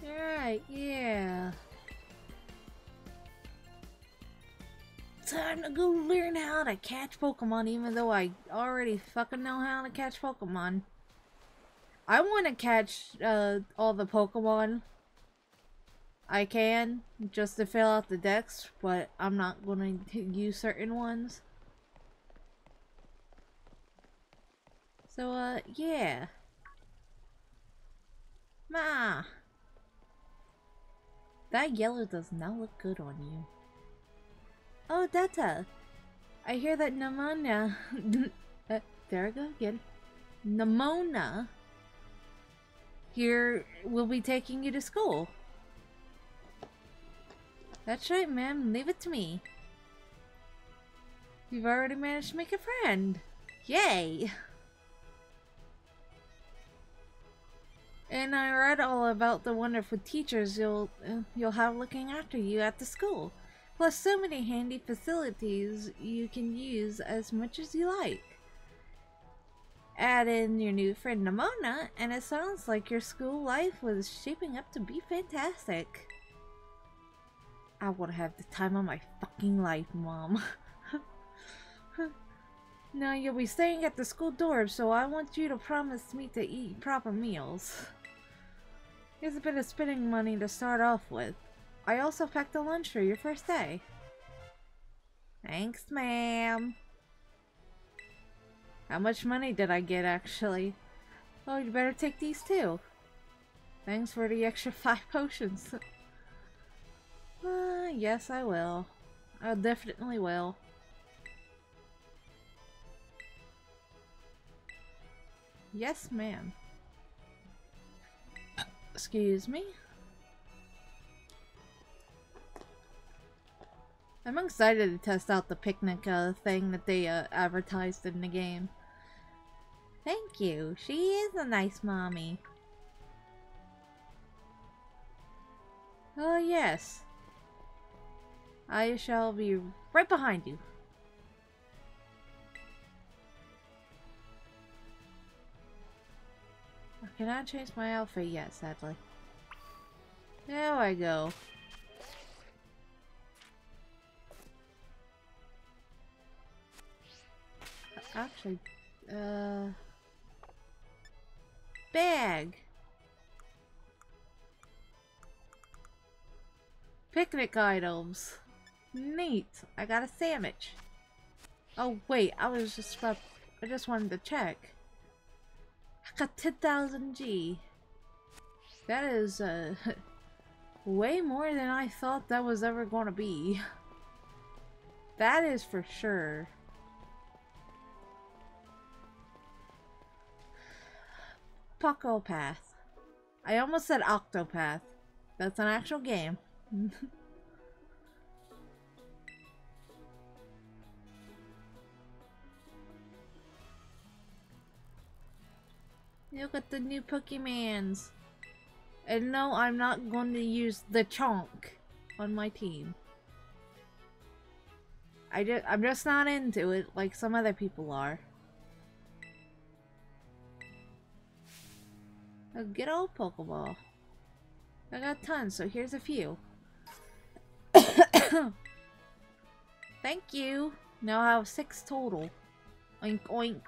Alright, yeah. Time to go learn how to catch Pokemon, even though I already fucking know how to catch Pokemon. I want to catch all the Pokemon I can, just to fill out the decks, but I'm not going to use certain ones. So, yeah. Ma! That yellow does not look good on you. Oh, Detta! I hear that Nemona... there I go again. Nemona here will be taking you to school. That's right, ma'am. Leave it to me. You've already managed to make a friend. Yay! And I read all about the wonderful teachers you'll have looking after you at the school. Plus so many handy facilities you can use as much as you like. Add in your new friend Nemona, and it sounds like your school life was shaping up to be fantastic. I would have the time of my fucking life, Mom. Now you'll be staying at the school dorm, so I want you to promise me to eat proper meals. Here's a bit of spending money to start off with. I also packed a lunch for your first day. Thanks, ma'am. How much money did I get, actually? Oh, you better take these too. Thanks for the extra 5 potions. Yes, I will. I definitely will. Yes, ma'am. Excuse me? I'm excited to test out the picnic thing that they advertised in the game. Thank you. She is a nice mommy. Oh, yes. I shall be right behind you. I cannot change my outfit yet, sadly. There I go. Actually, bag. Picnic items. Neat. I got a sandwich. Oh wait, I just wanted to check. I got 10,000 G. That is way more than I thought that was ever gonna be. That is for sure. Pocopath. I almost said Octopath. That's an actual game. Look at the new Pokemans. And no, I'm not going to use the Chonk on my team. I'm just not into it like some other people are. A good old Pokeball. I got tons, so here's a few. Thank you. Now I have 6 total. Oink oink.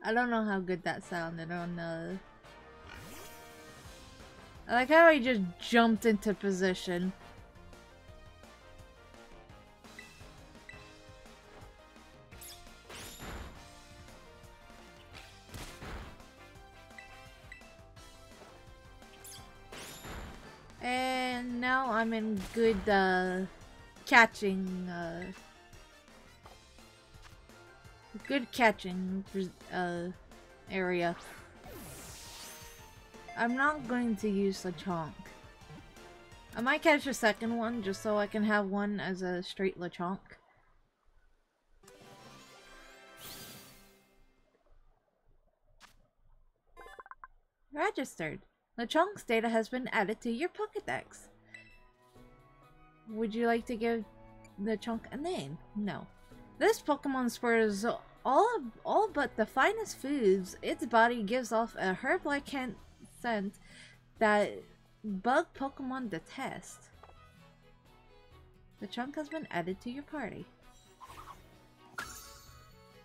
I don't know how good that sounded on I like how I just jumped into position. And now I'm in good catching area. I'm not going to use the chonk. I might catch a second one just so I can have one as a straight Lechonk. Registered. Lechonk's data has been added to your Pokédex. Would you like to give Lechonk a name? No. This Pokemon spurs all but the finest foods. Its body gives off a herb-like scent that bug Pokemon detest. Lechonk has been added to your party.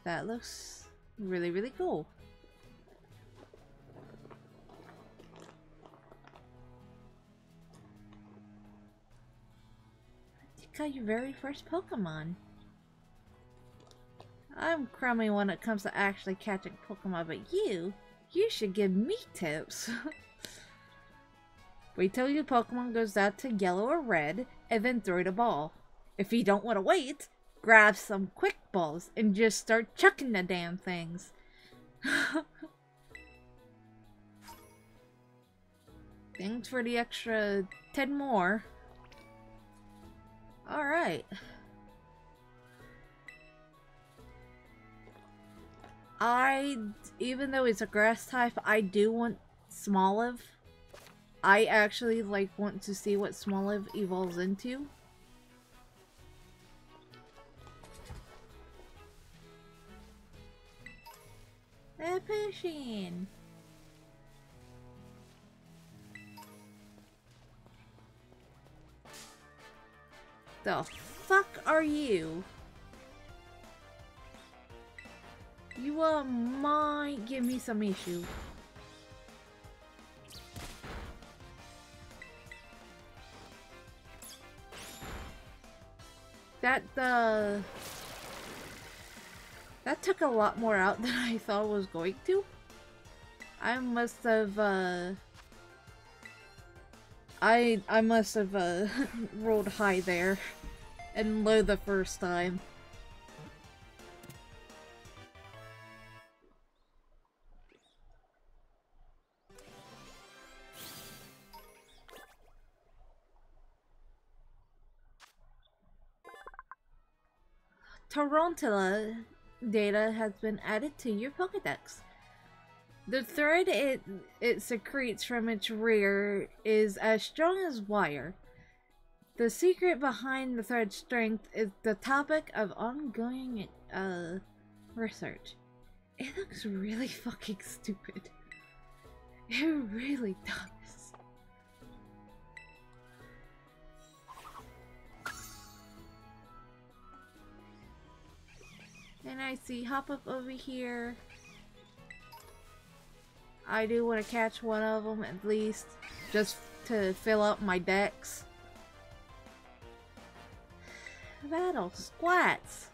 That looks really, really cool. You got your very first Pokemon. I'm crummy when it comes to actually catching Pokemon, but you should give me tips. Wait till your Pokemon goes out to yellow or red, and then throw the ball. If you don't want to wait, grab some quick balls and just start chucking the damn things. Thanks for the extra 10 more. Alright. Even though it's a grass type, I do want Smoliv. I actually want to see what Smoliv evolves into. A potion. The fuck are you? You might give me some issue. That took a lot more out than I thought it was going to. I must have I must have rolled high there and low the first time. Tarantula data has been added to your Pokédex. The thread it secretes from its rear is as strong as wire. The secret behind the thread's strength is the topic of ongoing research. It looks really fucking stupid. It really does. And I see Hop Up over here. I do want to catch one of them at least, just to fill up my decks. Battle Squats.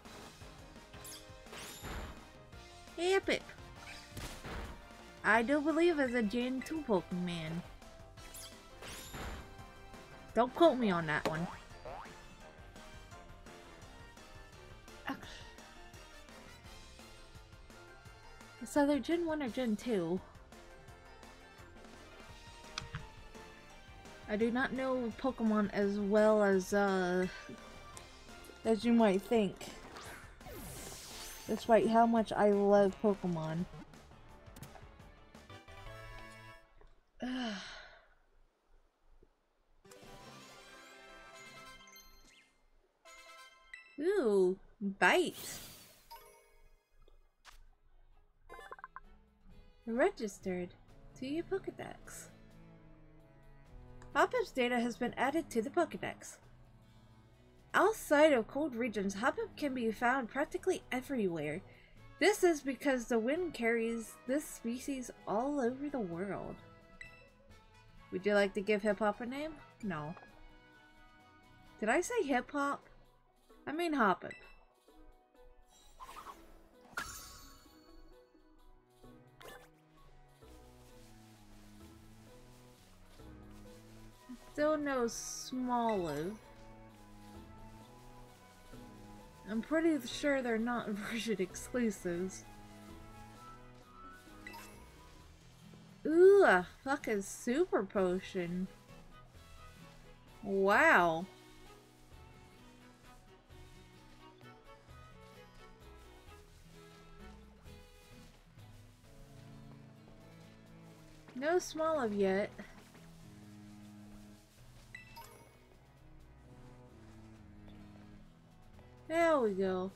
Epic. I do believe it's a Gen 2 Pokemon. Don't quote me on that one. So they're Gen 1 or Gen 2? I do not know Pokemon as well as you might think. Despite how much I love Pokemon. Ooh, bite. Registered to your Pokédex. Hop-Up's data has been added to the Pokédex. Outside of cold regions, Hop-Up can be found practically everywhere. This is because the wind carries this species all over the world. Would you like to give hip-hop a name? No. Did I say hip-hop? I mean hop-it. Still no Smoliv. I'm pretty sure they're not version exclusives. Ooh, a fucking super potion. Wow. No Smoliv yet. There we go.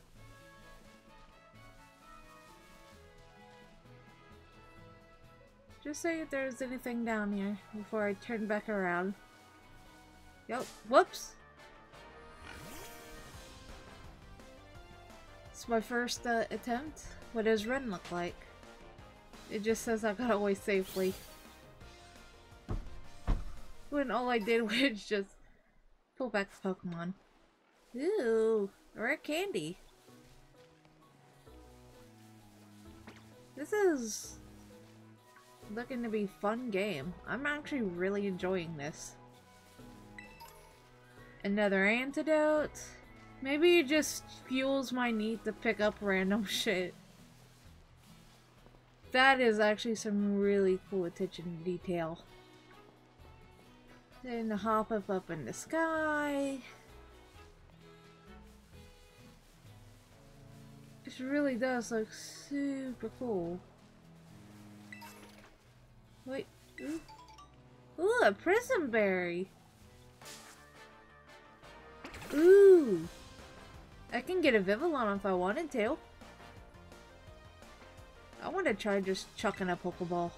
Just say if there's anything down here before I turn back around. Yo, whoops! It's my first attempt. What does Ren look like? It just says I got away safely. When all I did was just pull back the Pokemon. Ooh, rare candy. This is looking to be a fun game. I'm actually really enjoying this. Another antidote. Maybe it just fuels my need to pick up random shit. That is actually some really cool attention to detail. Then the hop up in the sky. This really does look super cool. Wait, ooh. Ooh, a prison berry. Ooh. I can get a Vivillon if I wanted to. I want to try just chucking a Pokeball.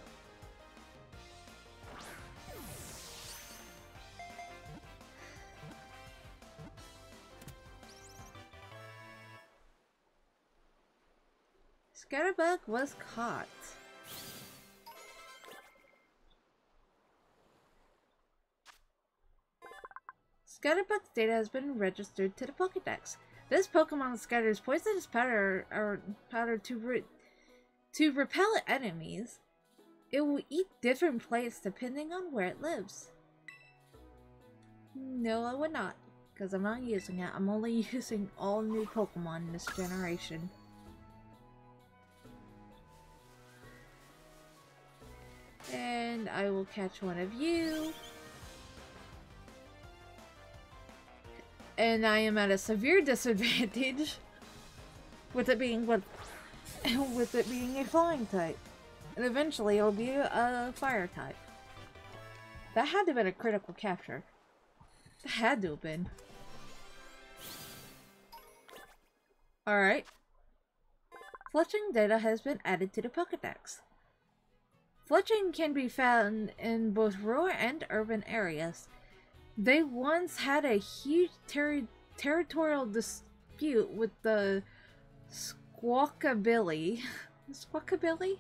Scatterbug was caught. Scatterbug's data has been registered to the Pokédex. This Pokemon scatters poisonous powder to repel enemies. It will eat different plants depending on where it lives. No, I would not, because I'm not using it. I'm only using all new Pokemon in this generation. And I will catch one of you. And I am at a severe disadvantage with it being a flying type. And eventually it'll be a fire type. That had to have been a critical capture. That had to have been. Alright. Fletching data has been added to the Pokédex. Fletching can be found in both rural and urban areas. They once had a huge territorial dispute with the Squawkabilly. Squawkabilly?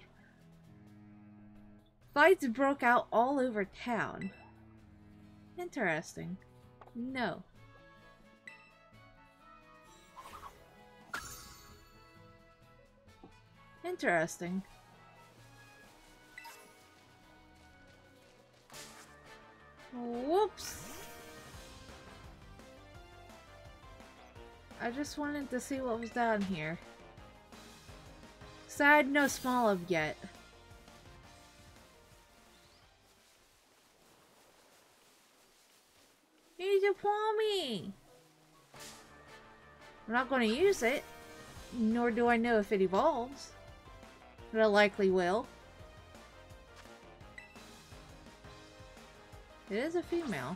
Fights broke out all over town. Interesting. No. Interesting. Whoops. I just wanted to see what was down here. So I had no Smoliv yet. He's a Pwami! I'm not going to use it, nor do I know if it evolves. But I likely will. It is a female.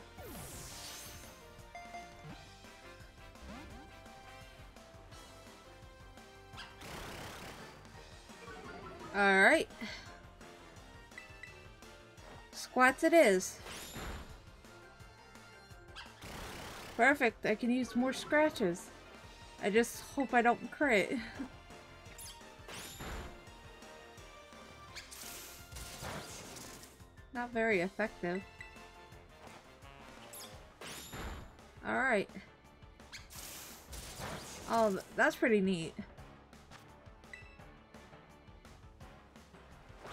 Alright. Squats it is. Perfect, I can use more scratches. I just hope I don't crit. Not very effective. Alright. Oh, that's pretty neat.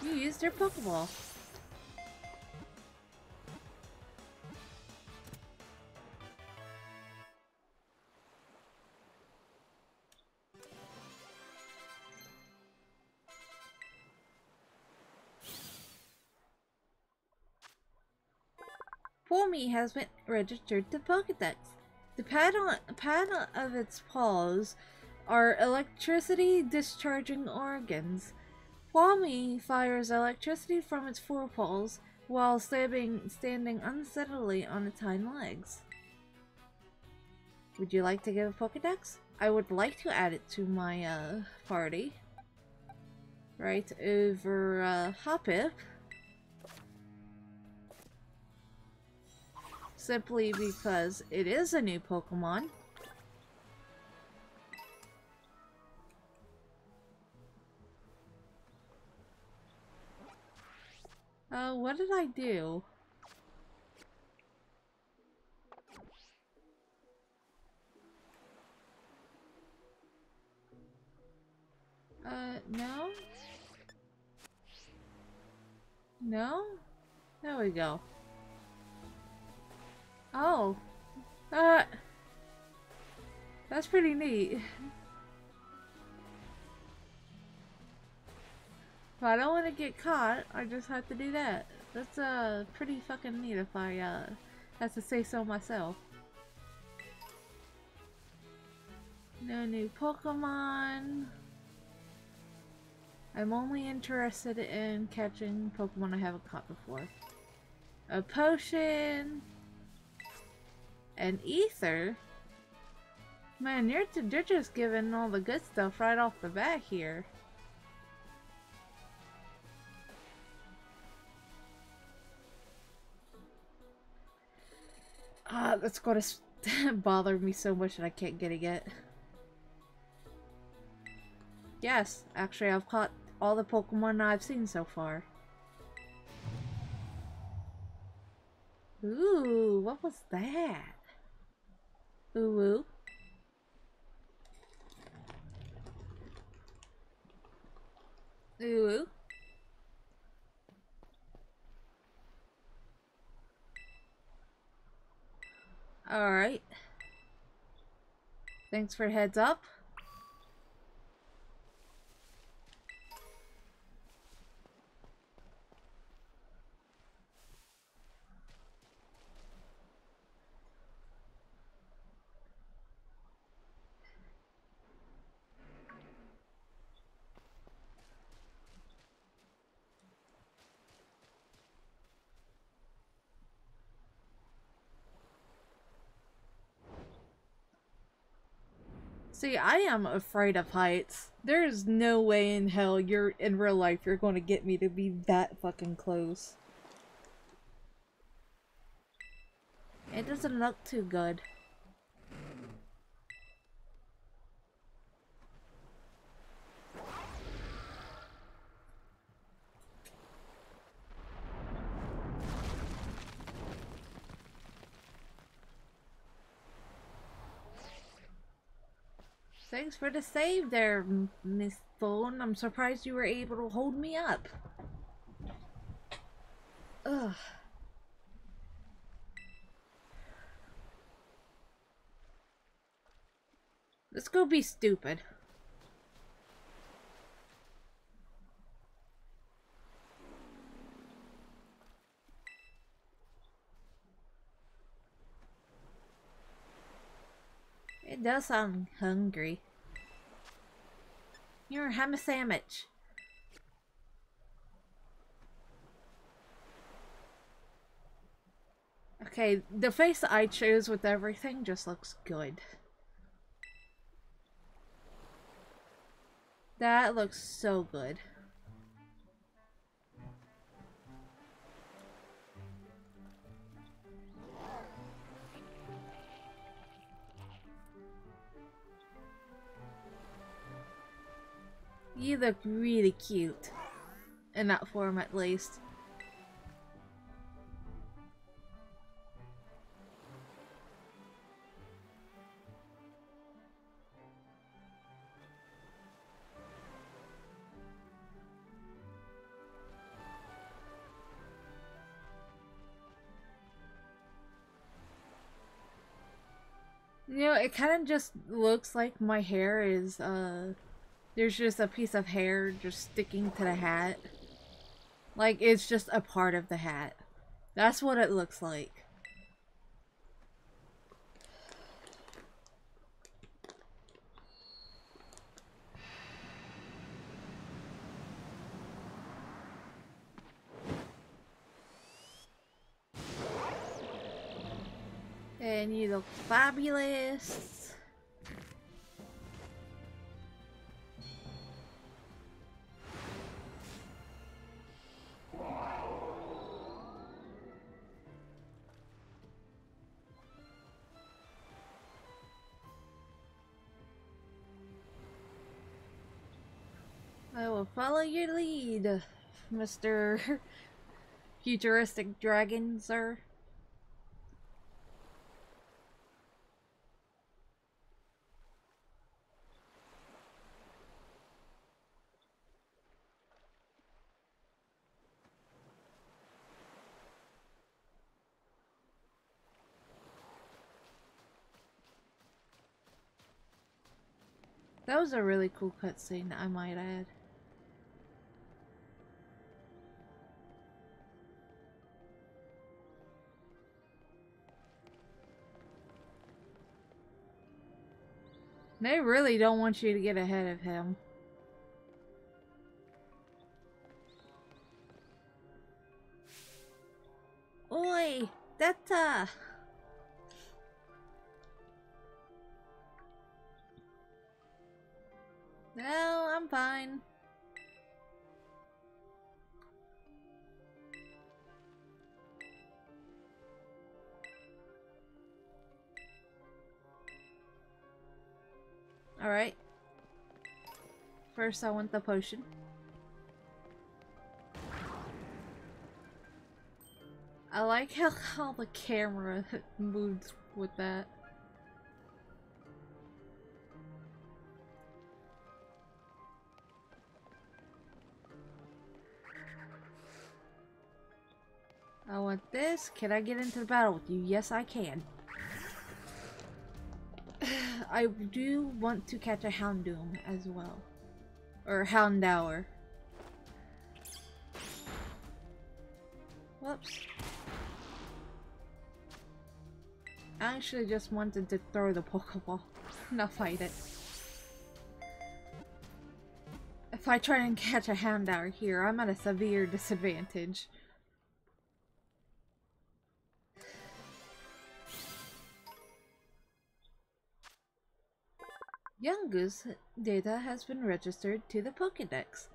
You used your Pokeball. Formy has been registered to Pokedex. The pad of its paws are electricity discharging organs. Formy fires electricity from its forepaws while standing unsteadily on its hind legs. Would you like to give a Pokedex? I would like to add it to my party. Right over Hoppip. Simply because it is a new Pokemon. What did I do? No? No? There we go. Oh. That's pretty neat. If I don't want to get caught, I just have to do that. That's pretty fucking neat if I have to say so myself. No new Pokemon. I'm only interested in catching Pokemon I haven't caught before. A potion. An ether. Man, you're just giving all the good stuff right off the bat here. That's gonna bother me so much that I can't get it yet. Yes, actually I've caught all the Pokemon I've seen so far. Ooh, what was that? Ooh. Ooh. Alright. Thanks for heads up. See, I am afraid of heights. There is no way in hell in real life you're going to get me to be that fucking close. It doesn't look too good. Thanks for the save there, Miss Thorn. I'm surprised you were able to hold me up. Ugh. Let's go be stupid. It does sound hungry. Here, have a sandwich. Okay, the face I chose with everything just looks good. That looks so good. You look really cute. In that form, at least. You know, it kind of just looks like my hair is, there's just a piece of hair just sticking to the hat. Like, it's just a part of the hat. That's what it looks like. And you look fabulous. I will follow your lead, Mr. Futuristic Dragon, sir. That was a really cool cutscene, I might add. They really don't want you to get ahead of him. Oi! Detta! No, I'm fine. Alright. First I want the potion. I like how the camera moves with that. I want this. Can I get into the battle with you? Yes, I can. I do want to catch a Houndoom as well. Or Houndour. Whoops. I actually just wanted to throw the Pokeball, not fight it. If I try and catch a Houndour here, I'm at a severe disadvantage. Youngoo's data has been registered to the Pokédex.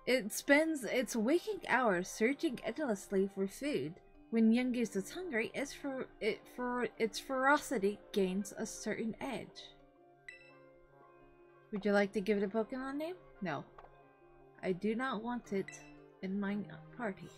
It spends its waking hours searching endlessly for food. When Youngoos is hungry, its ferocity gains a certain edge. Would you like to give it a Pokemon name? No. I do not want it in my party.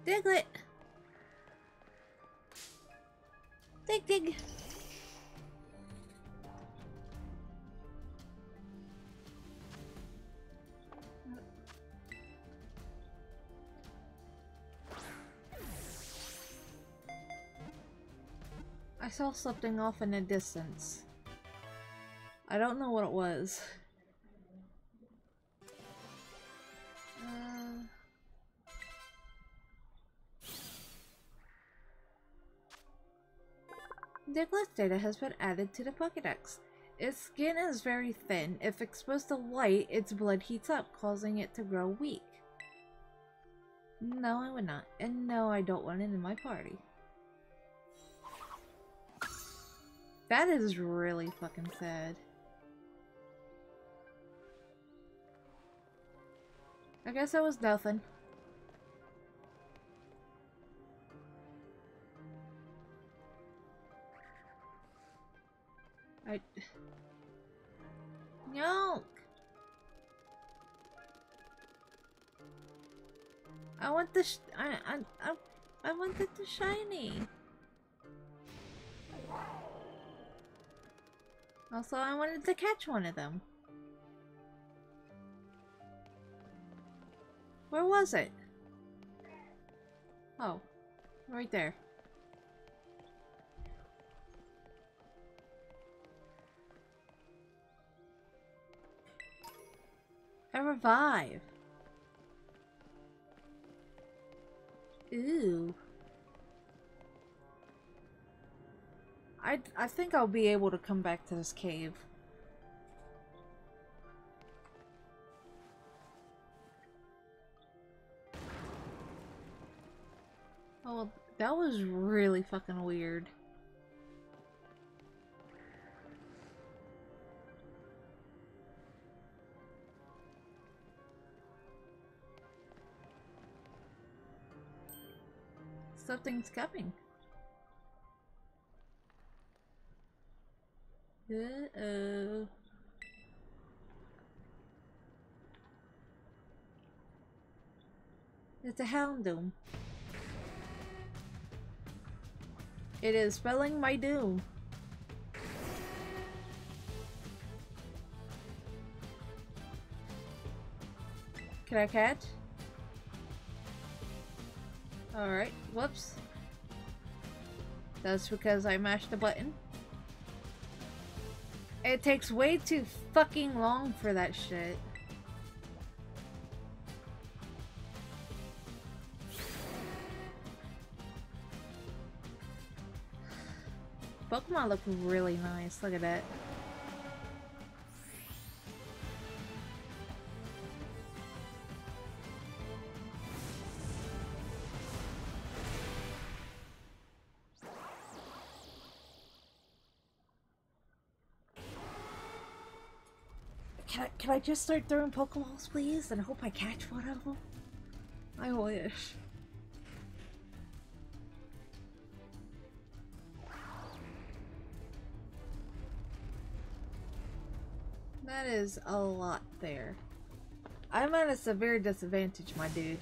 Diglett! Dig dig! I saw something off in the distance. I don't know what it was. Diglett's data has been added to the Pokédex. Its skin is very thin. If exposed to light, its blood heats up, causing it to grow weak. No, I would not. And no, I don't want it in my party. That is really fucking sad. I guess that was nothing. Milk! I want the I wanted the shiny. Also, I wanted to catch one of them. Where was it? Oh, right there. A revive. Ooh. I think I'll be able to come back to this cave. Oh, that was really fucking weird. Something's coming. Uh-oh. It's a Houndoom. It is spelling my doom. Can I catch? Alright, whoops. That's because I mashed the button. It takes way too fucking long for that shit. Pokemon look really nice. Look at that. Can I just start throwing Pokeballs, please? And hope I catch one of them? I wish. That is a lot there. I'm at a severe disadvantage, my dude.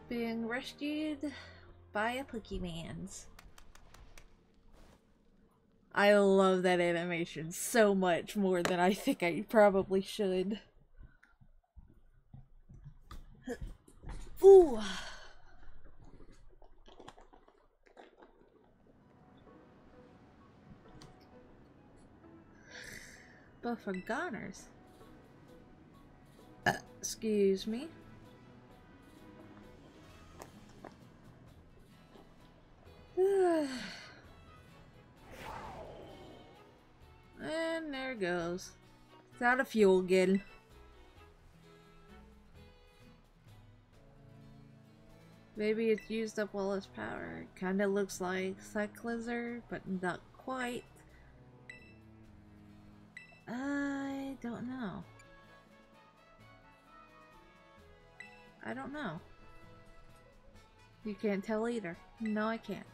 Being rescued by a Pokemans. I love that animation so much more than I think I probably should. Ooh. But for goners. Excuse me. And there it goes. It's out of fuel again. Maybe it's used up all its power. Kinda looks like Cyclizar, but not quite. I don't know. I don't know. You can't tell either. No, I can't.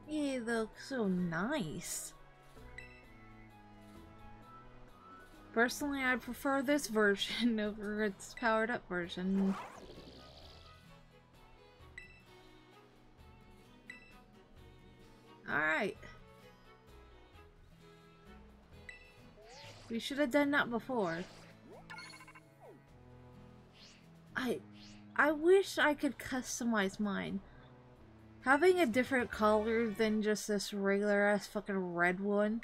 He looks so nice. Personally, I prefer this version over its powered up version. Alright. We should have done that before. I wish I could customize mine. Having a different color than just this regular ass fucking red one.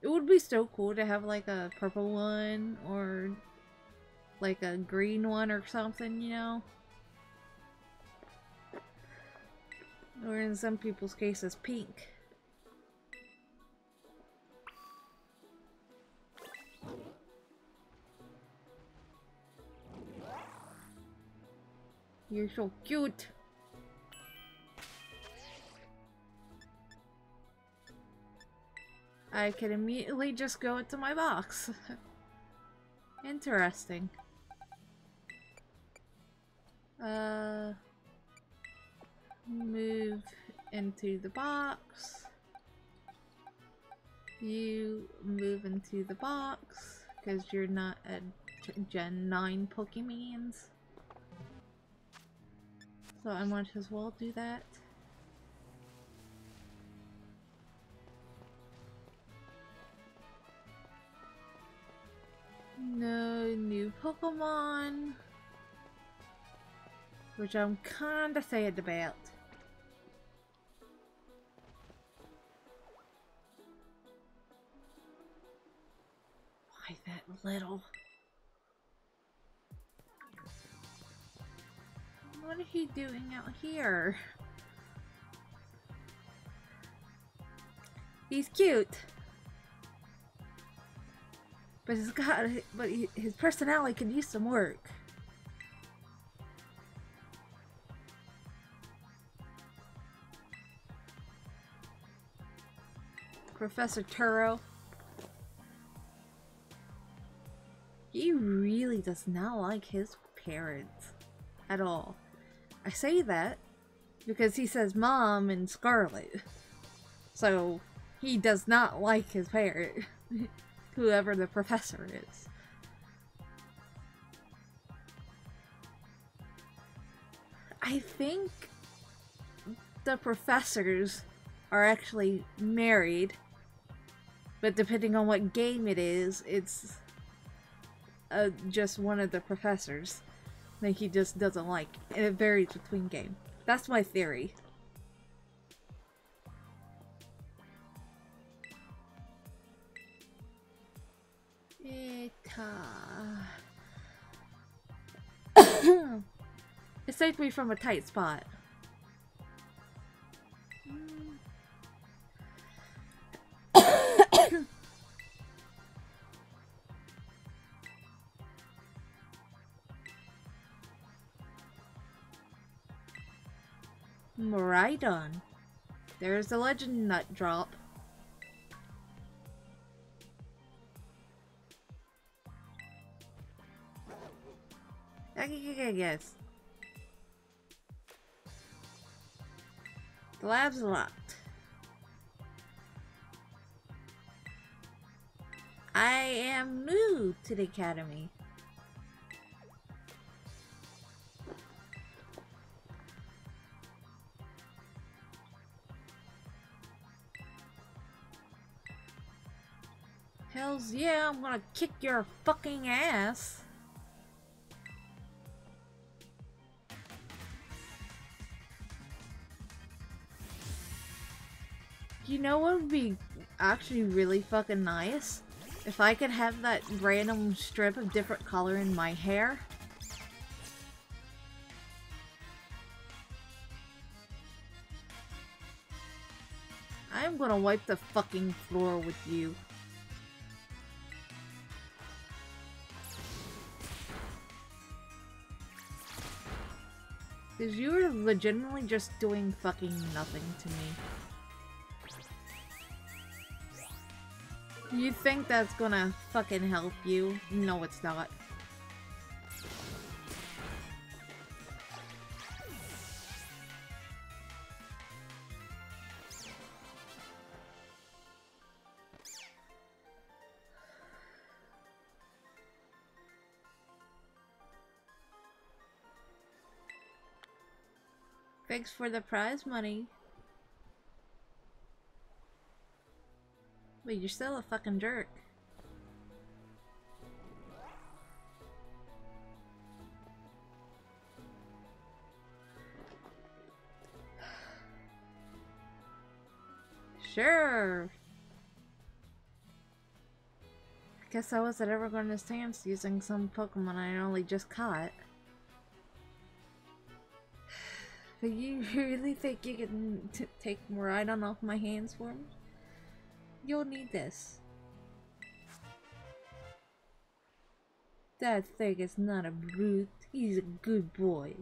It would be so cool to have like a purple one or like a green one or something, you know? Or in some people's cases, pink. You're so cute. I can immediately just go into my box. Interesting. Move into the box. You move into the box because you're not a Gen 9 Pokemans. So I might as well do that. No new Pokemon. Which I'm kinda sad about. Why that little? What are you doing out here? He's cute. But his personality could use some work. Professor Turo. He really does not like his parents at all. I say that because he says Mom and Scarlet. So he does not like his parent. Whoever the professor is. I think the professors are actually married, but depending on what game it is, it's just one of the professors that he just doesn't like, and it varies between game. That's my theory. It saved me from a tight spot. Right on. There's the legend nut drop. Yes. The lab's locked. I am new to the academy. Hells yeah, I'm gonna kick your fucking ass. You know what would be actually really fucking nice? If I could have that random strip of different color in my hair. I'm gonna wipe the fucking floor with you. Because you were legitimately just doing fucking nothing to me. You think that's gonna fucking help you? No, it's not. Thanks for the prize money. But you're still a fucking jerk. Sure. I guess I wasn't ever going to chance using some Pokemon I only just caught. But you really think you can take Miraidon off my hands for me? You'll need this. That thing is not a brute. He's a good boy.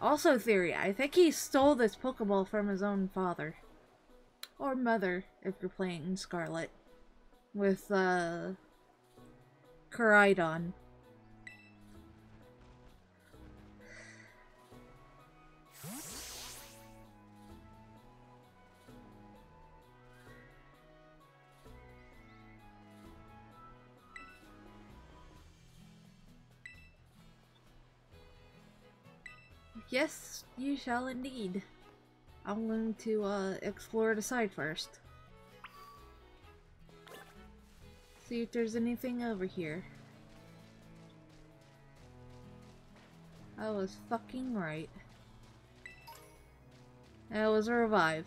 Also theory, I think he stole this Pokeball from his own father. Or mother, if you're playing Scarlet. With, Koraidon. Yes, you shall indeed. I'm going to, explore the side first. See if there's anything over here. I was fucking right. And it was a revive.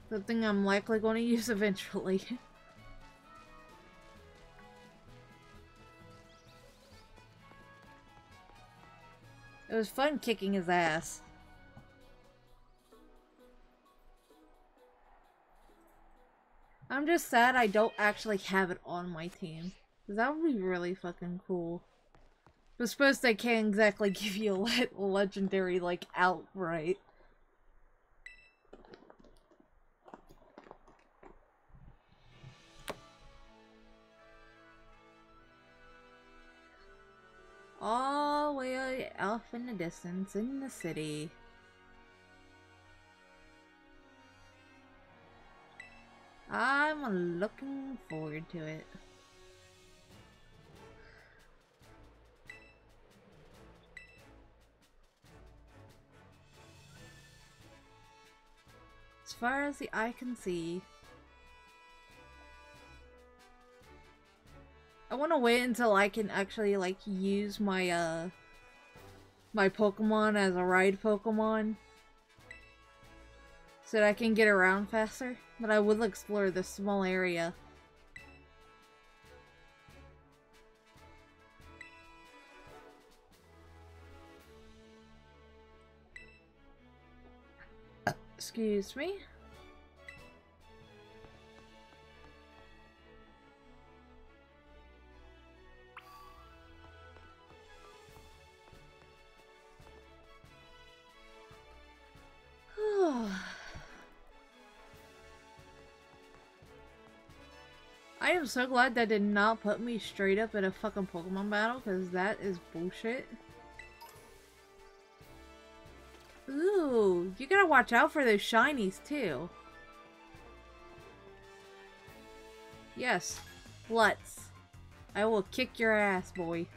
Something I'm likely going to use eventually. It was fun kicking his ass. I'm just sad I don't actually have it on my team. Cause that would be really fucking cool. But suppose they can't exactly give you a legendary, like, outright. All the way off in the distance, in the city. I'm looking forward to it. As far as the eye can see. I want to wait until I can actually, like, use my, my Pokemon as a ride Pokemon. So that I can get around faster. But I will explore this small area. Excuse me. I am so glad that did not put me straight up in a fucking Pokemon battle, because that is bullshit. Ooh, you gotta watch out for those shinies too. Yes, let's. I will kick your ass, boy.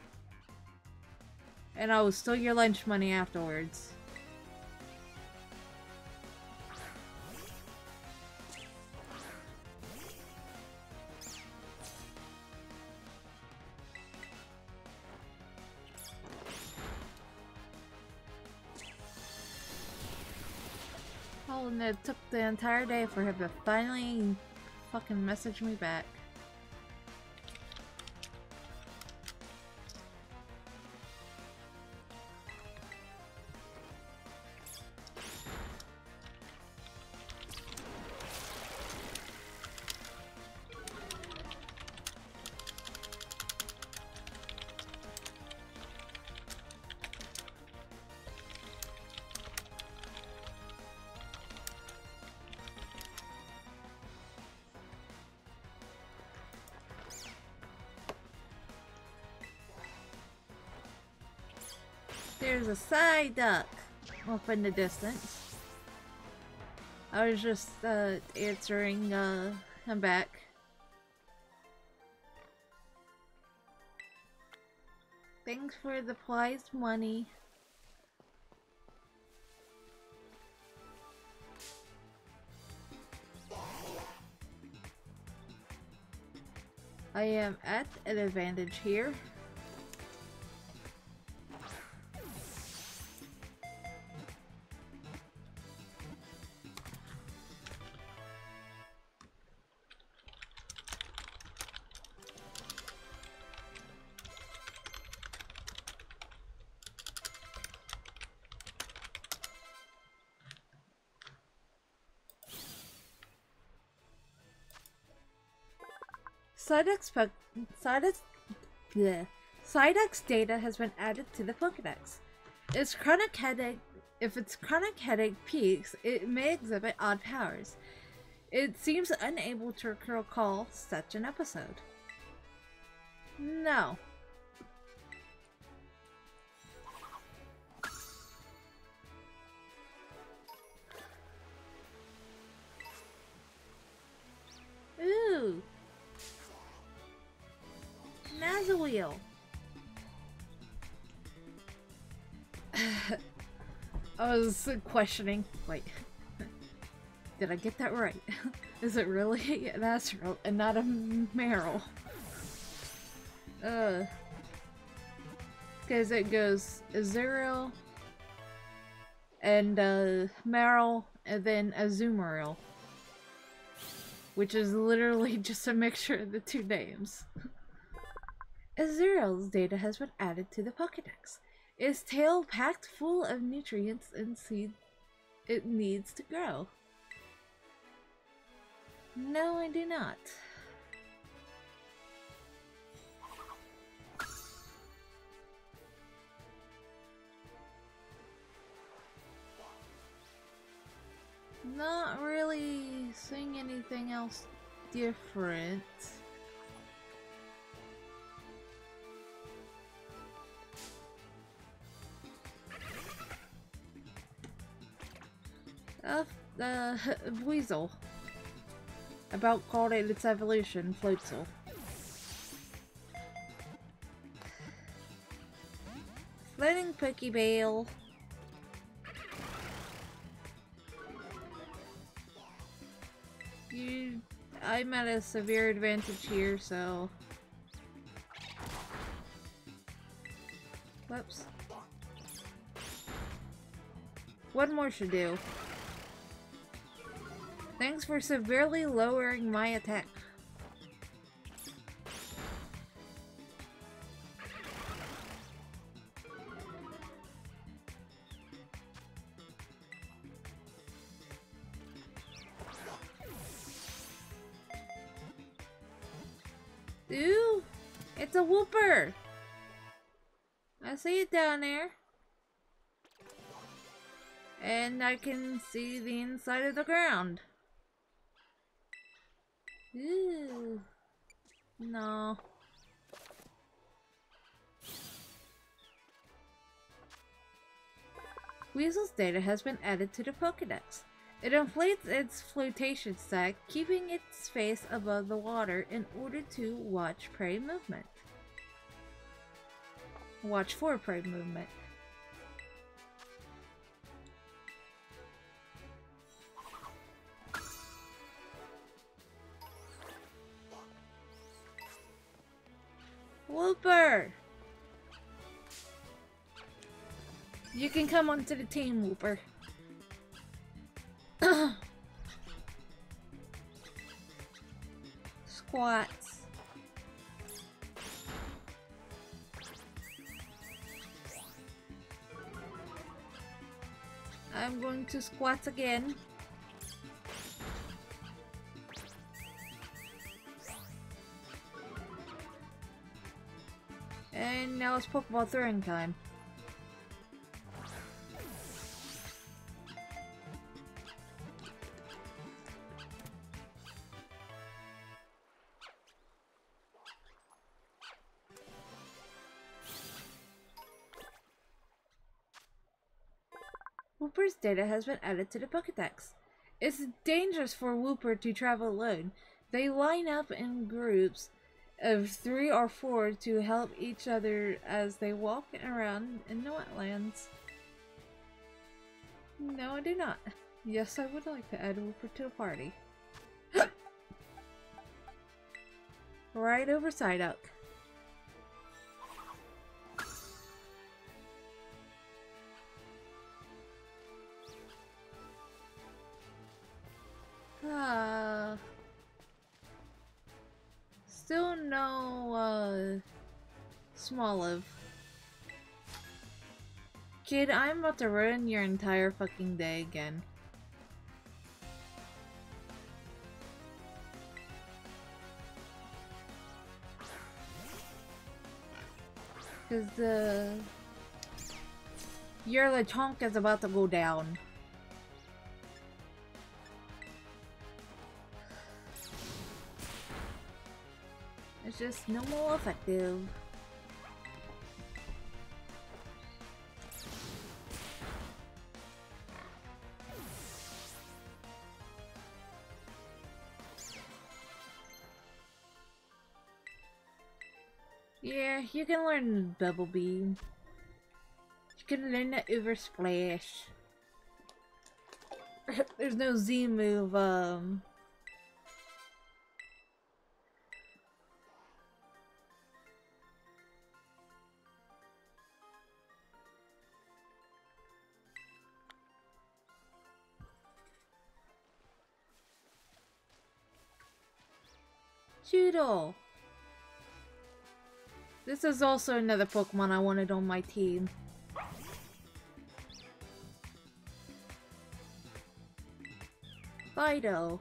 And I will steal your lunch money afterwards. Oh, and it took the entire day for him to finally fucking message me back. There's a side duck off in the distance. I was just answering him back. Thanks for the prize money. I am at an advantage here. Psyduck's data has been added to the Pokedex. Its chronic headache If its chronic headache peaks, it may exhibit odd powers. It seems unable to recall such an episode. No. Ooh. Nazawheel. I was questioning. Wait. Did I get that right? Is it really an Astral and not a Meryl? Because it goes Azuriel and Meryl and then Azumarill. Which is literally just a mixture of the two names. Azuriel's data has been added to the Pokédex. Its tail packed full of nutrients and seed it needs to grow. No, I do not. Not really seeing anything else different. Weasel. About called it its evolution, Floatzel. Floating Pokeball. I'm at a severe advantage here, so... Whoops. One more should do. Thanks for severely lowering my attack. Ooh, it's a whooper. I see it down there. And I can see the inside of the ground. Ooh. No. Weasel's data has been added to the Pokédex. It inflates its flotation sac, keeping its face above the water in order to watch prey movement. Watch for prey movement. Whooper! You can come onto the team, Whooper. Squats. I'm going to squats again. And now it's Pokeball throwing time. Whooper's data has been added to the Pokédex. It's dangerous for Whooper to travel alone. They line up in groups of 3 or 4 to help each other as they walk around in the wetlands. No, I do not. Yes, I would like to add Whooper to the party. Right over Psyduck. Still no, Smoliv. Kid, I'm about to ruin your entire fucking day again. Cause Your Lechonk is about to go down. It's just no more effective. Yeah, you can learn Bubble Beam. You can learn the Over Splash. There's no Z move, Choodle. This is also another Pokemon I wanted on my team. Fido.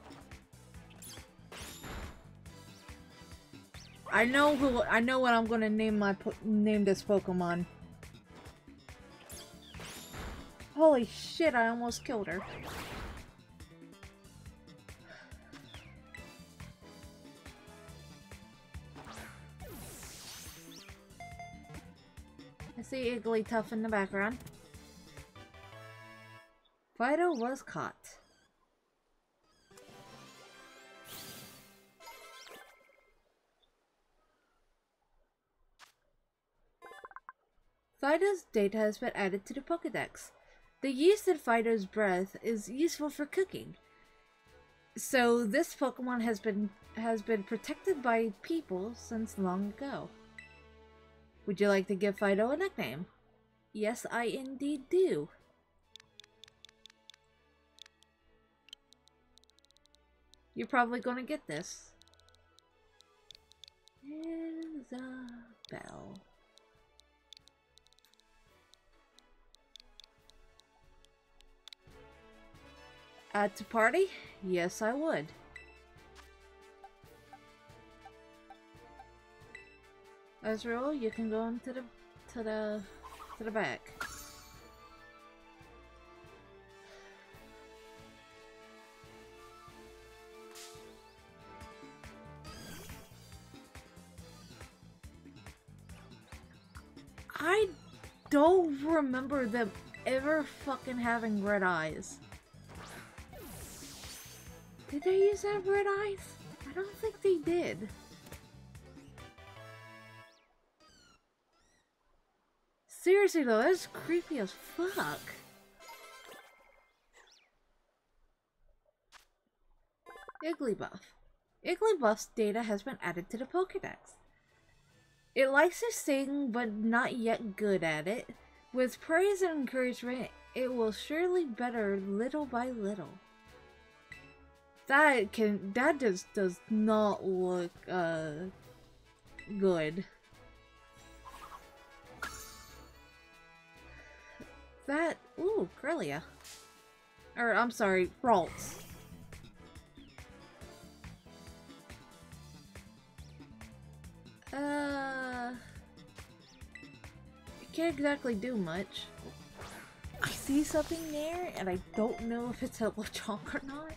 I know what I'm gonna name this Pokemon. Holy shit, I almost killed her. I see Igglytuff in the background. Fido was caught. Fido's data has been added to the Pokedex. The yeast in Fido's breath is useful for cooking. So this Pokemon has been protected by people since long ago. Would you like to give Fido a nickname? Yes, I indeed do. You're probably gonna get this. Isabelle. Add to party? Yes, I would. Ezreal, you can go into the back. I don't remember them ever fucking having red eyes. Did they use that red eyes? I don't think they did. Seriously though, that's creepy as fuck. Igglybuff. Igglybuff's data has been added to the Pokedex. It likes to sing, but not yet good at it. With praise and encouragement, it will surely better little by little. That just does not look good. That ooh, Grelia. Or I'm sorry, Ralts. It can't exactly do much. I see something there, and I don't know if it's a Lechonk or not.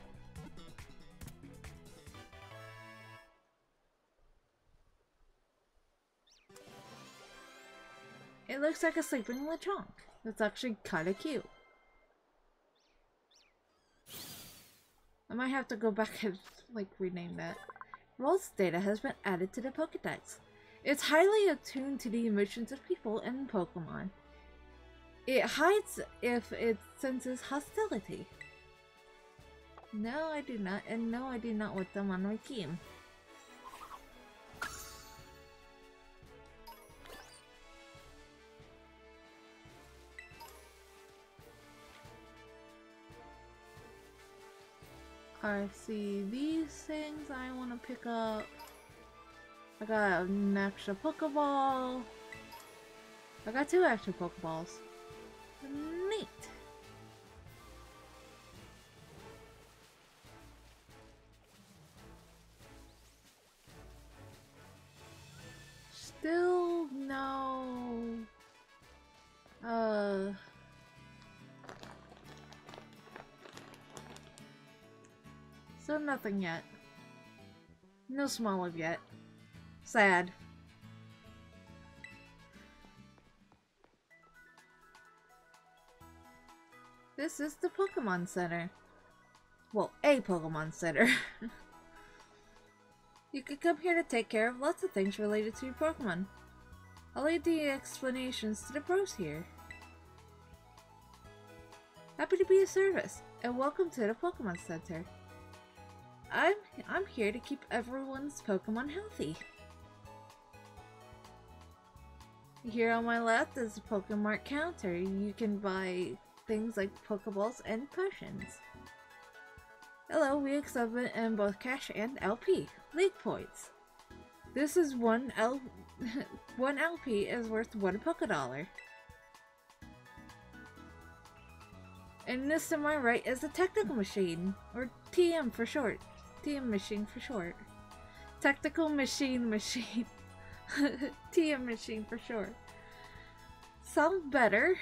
It looks like a sleeping Lechonk. That's actually kind of cute. I might have to go back and like rename that. Ralts data has been added to the Pokedex. It's highly attuned to the emotions of people and Pokemon. It hides if it senses hostility. No, I do not, and no, I do not want them on my team. I see these things I want to pick up. I got an extra Pokeball. I got 2 extra Pokeballs. Neat. Still no So nothing yet. No Smoliv yet. Sad. This is the Pokemon Center. Well, a Pokemon Center. You could come here to take care of lots of things related to your Pokemon. I'll leave the explanations to the pros here. Happy to be of service, and welcome to the Pokemon Center. I'm here to keep everyone's Pokemon healthy. Here on my left is a Pokemart counter. You can buy things like Pokeballs and potions. Hello, we accept it in both cash and LP. League points. This is one LP is worth $1 Pokedollar. And this to my right is a technical machine, or TM for short. TM machine for short. Technical machine. TM machine for short. Sound better?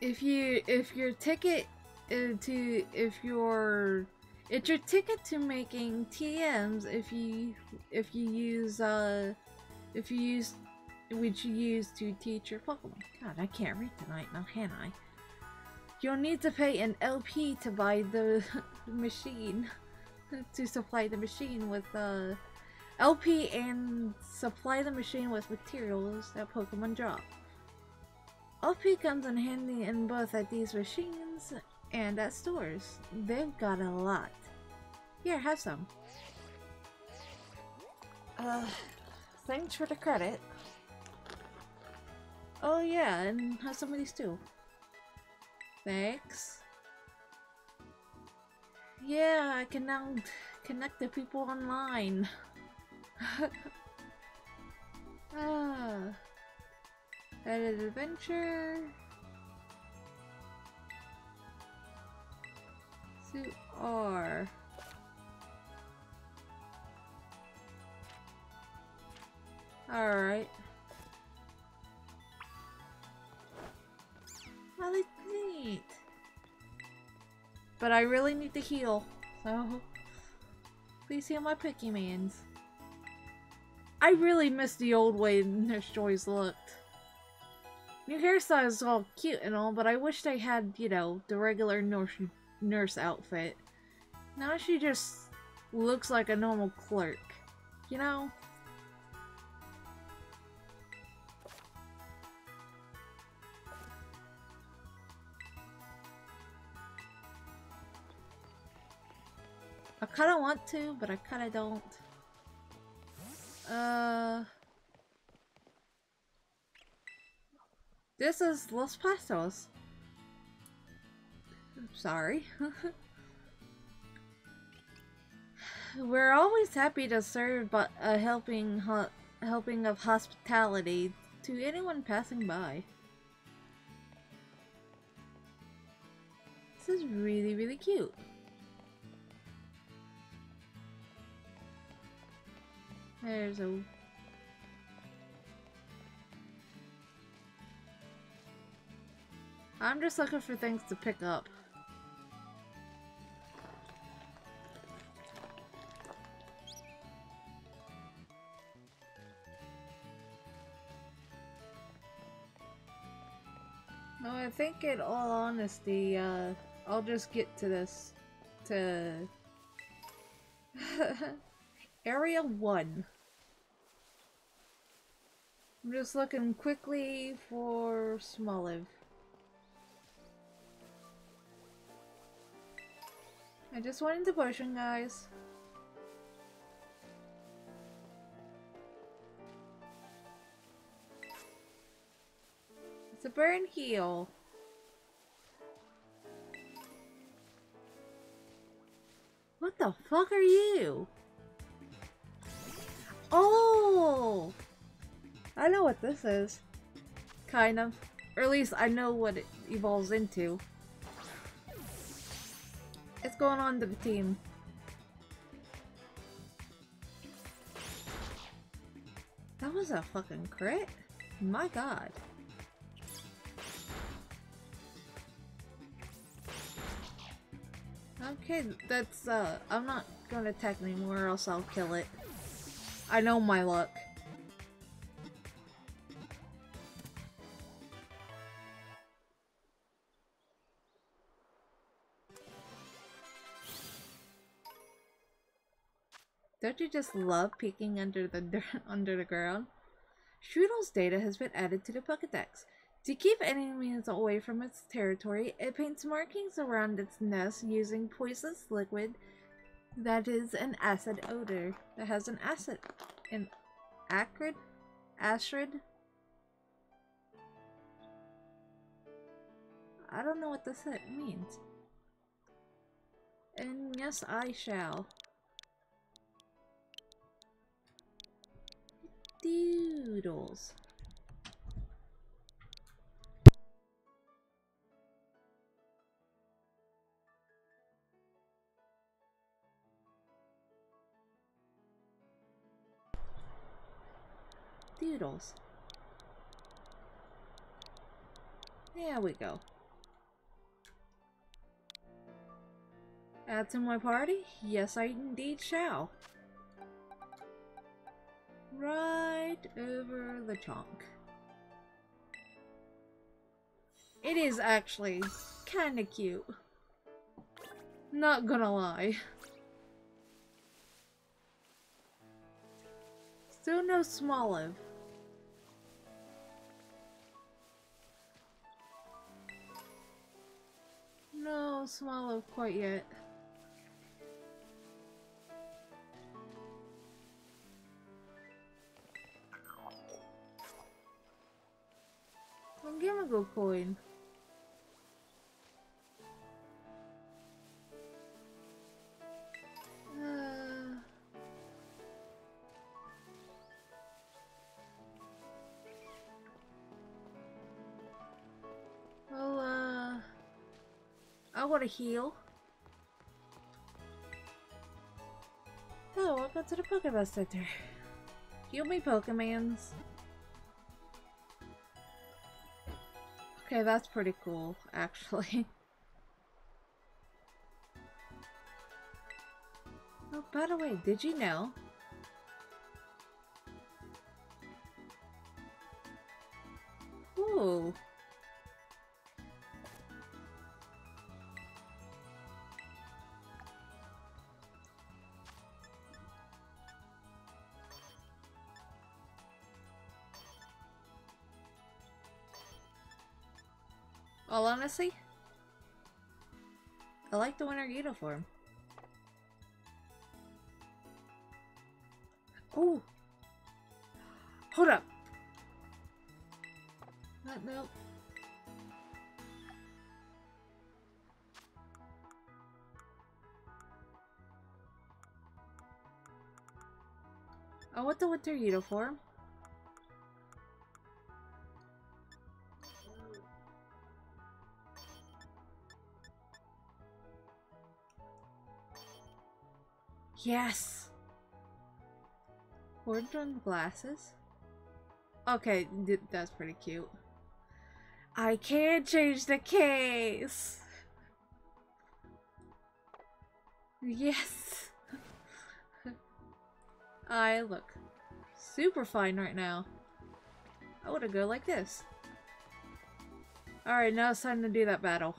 It's your ticket to making TMs which you use to teach your Pokemon. God, I can't read tonight now, can I? You'll need to pay an LP to buy the machine, to supply the machine with LP and supply the machine with materials that Pokemon drop. LP comes in handy in both at these machines and at stores. They've got a lot. Here, have some. Thanks for the credit. Oh yeah, and have some of these too. Thanks. Yeah, I can now connect to people online. Edit adventure. Suit R. Alright. Well, it's neat. But I really need to heal, so please heal my Pokemans. I really miss the old way Nurse Joy's looked. New hairstyle is all cute and all, but I wish they had, you know, the regular nurse outfit. Now she just looks like a normal clerk, you know? I kinda want to, but I kinda don't. This is Los Pastos. I'm sorry. We're always happy to serve, but a helping of hospitality to anyone passing by. This is really, really cute. There's a... I'm just looking for things to pick up. No, I think in all honesty, I'll just get to this, to Area 1. I'm just looking quickly for Smoliv. I just went into potion, guys. It's a burn heal. What the fuck are you? Oh! I know what this is. Kind of. Or at least I know what it evolves into. It's going on to the team. That was a fucking crit? My god. Okay, that's, I'm not gonna attack anymore or else I'll kill it. I know my luck. Don't you just love peeking under the under the ground? Strudel's data has been added to the Pokédex. To keep enemies away from its territory, it paints markings around its nest using poisonous liquid that is an acid odor. That has an acrid? I don't know what this means. And yes, I shall. Doodles. Doodles. There we go. Add to my party? Yes, I indeed shall. Right over the chunk. It is actually kinda cute. Not gonna lie. Still no Smoliv. No Smoliv quite yet. I'll give him a gold coin. I want to heal. Hello, welcome to the Pokemon Center. Heal me, Pokemans. Okay, that's pretty cool, actually. Oh, by the way, did you know? Ooh. All honestly, I like the winter uniform. Ooh. Hold up. Nope. I want the winter uniform. Yes! Orange on glasses? Okay, that's pretty cute. I can't change the case! Yes! I look super fine right now. I wanna go like this. Alright, now it's time to do that battle.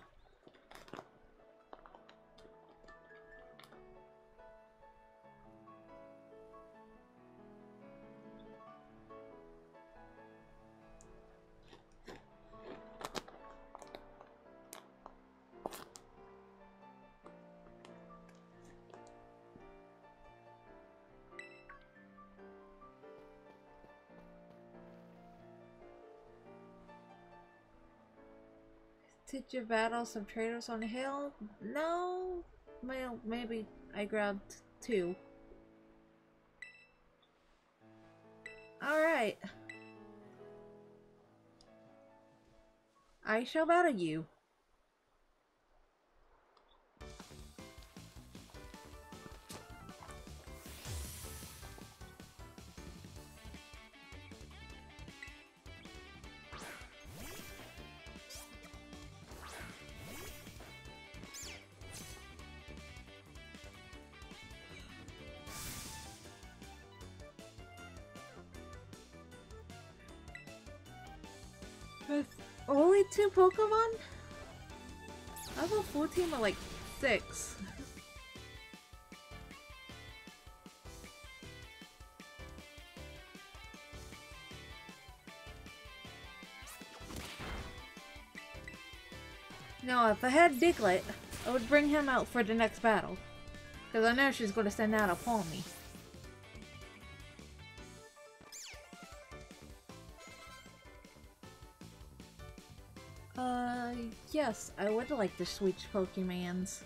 Did you battle some traders on the hill? No. Well, maybe I grabbed 2. Alright. I shall battle you. Only 2 Pokemon? I have a full team of like 6. No, if I had Diglett, I would bring him out for the next battle. Because I know she's going to send out a Palmy. Yes, I would like to switch Pokemans.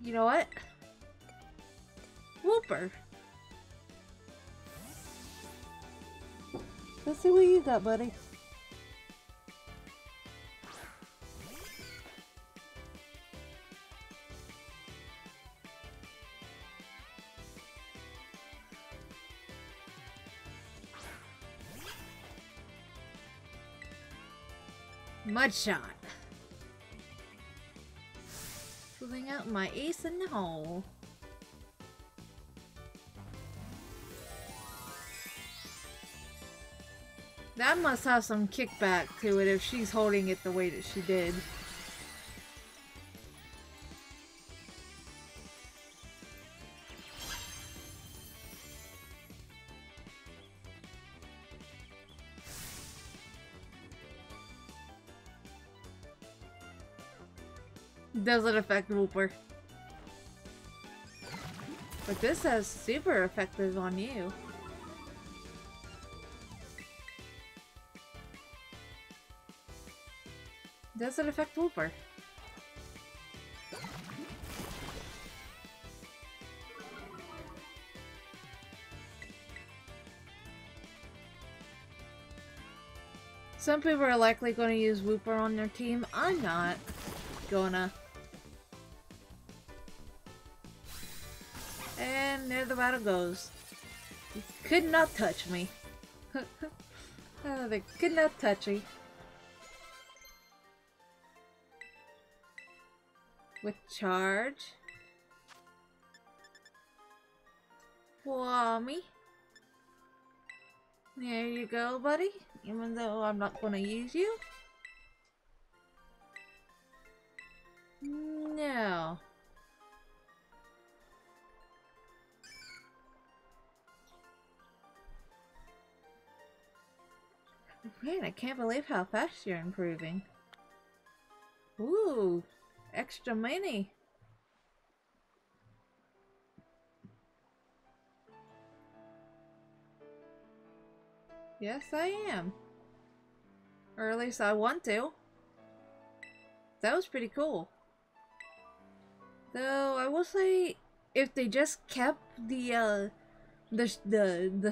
You know what? Whooper! Let's see what you got, buddy. Mudshot. Pulling out my ace in the hole. That must have some kickback to it if she's holding it the way that she did. Doesn't affect Whooper. But this says super effective on you. Doesn't affect Whooper. Some people are likely going to use Whooper on their team. I'm not gonna. And there the battle goes. You could not touch me. Oh, they could not touch me. With charge. Whammy. There you go, buddy. Even though I'm not gonna use you. No. Man, I can't believe how fast you're improving. Ooh, extra money. Yes, I am. Or at least I want to. That was pretty cool. Though I will say, if they just kept the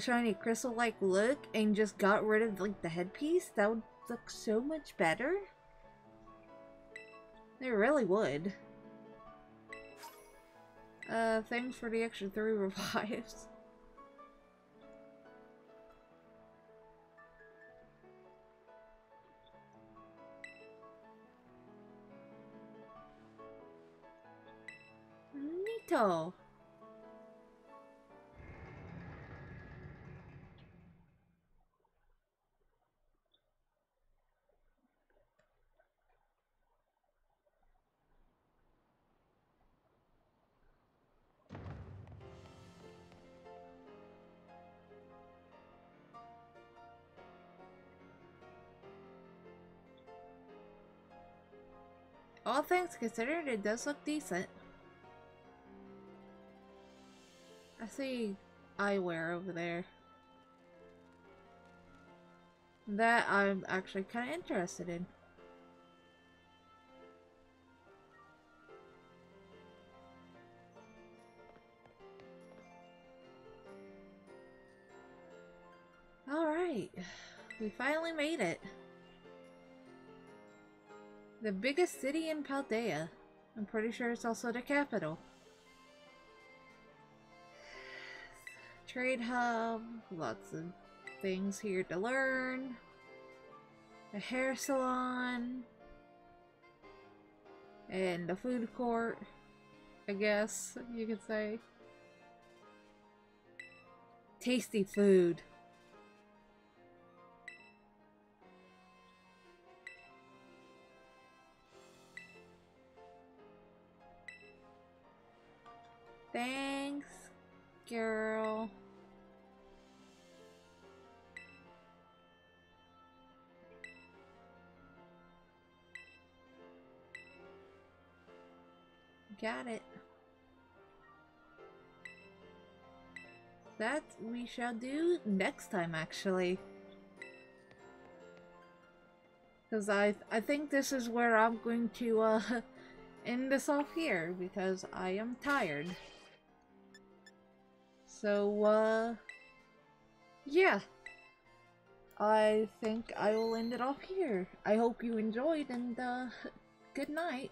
shiny crystal-like look and just got rid of like the headpiece, that would look so much better. They really would. Thanks for the extra 3 revives. Neato. All things considered, it does look decent. I see eyewear over there. That I'm actually kind of interested in. Alright, we finally made it. The biggest city in Paldea. I'm pretty sure it's also the capital. Trade hub, lots of things here to learn. A hair salon. And a food court, I guess you could say. Tasty food. Thanks, girl. Got it. That we shall do next time, actually. Because I think this is where I'm going to end this off here, because I am tired. So, yeah. I think I will end it off here. I hope you enjoyed, and good night.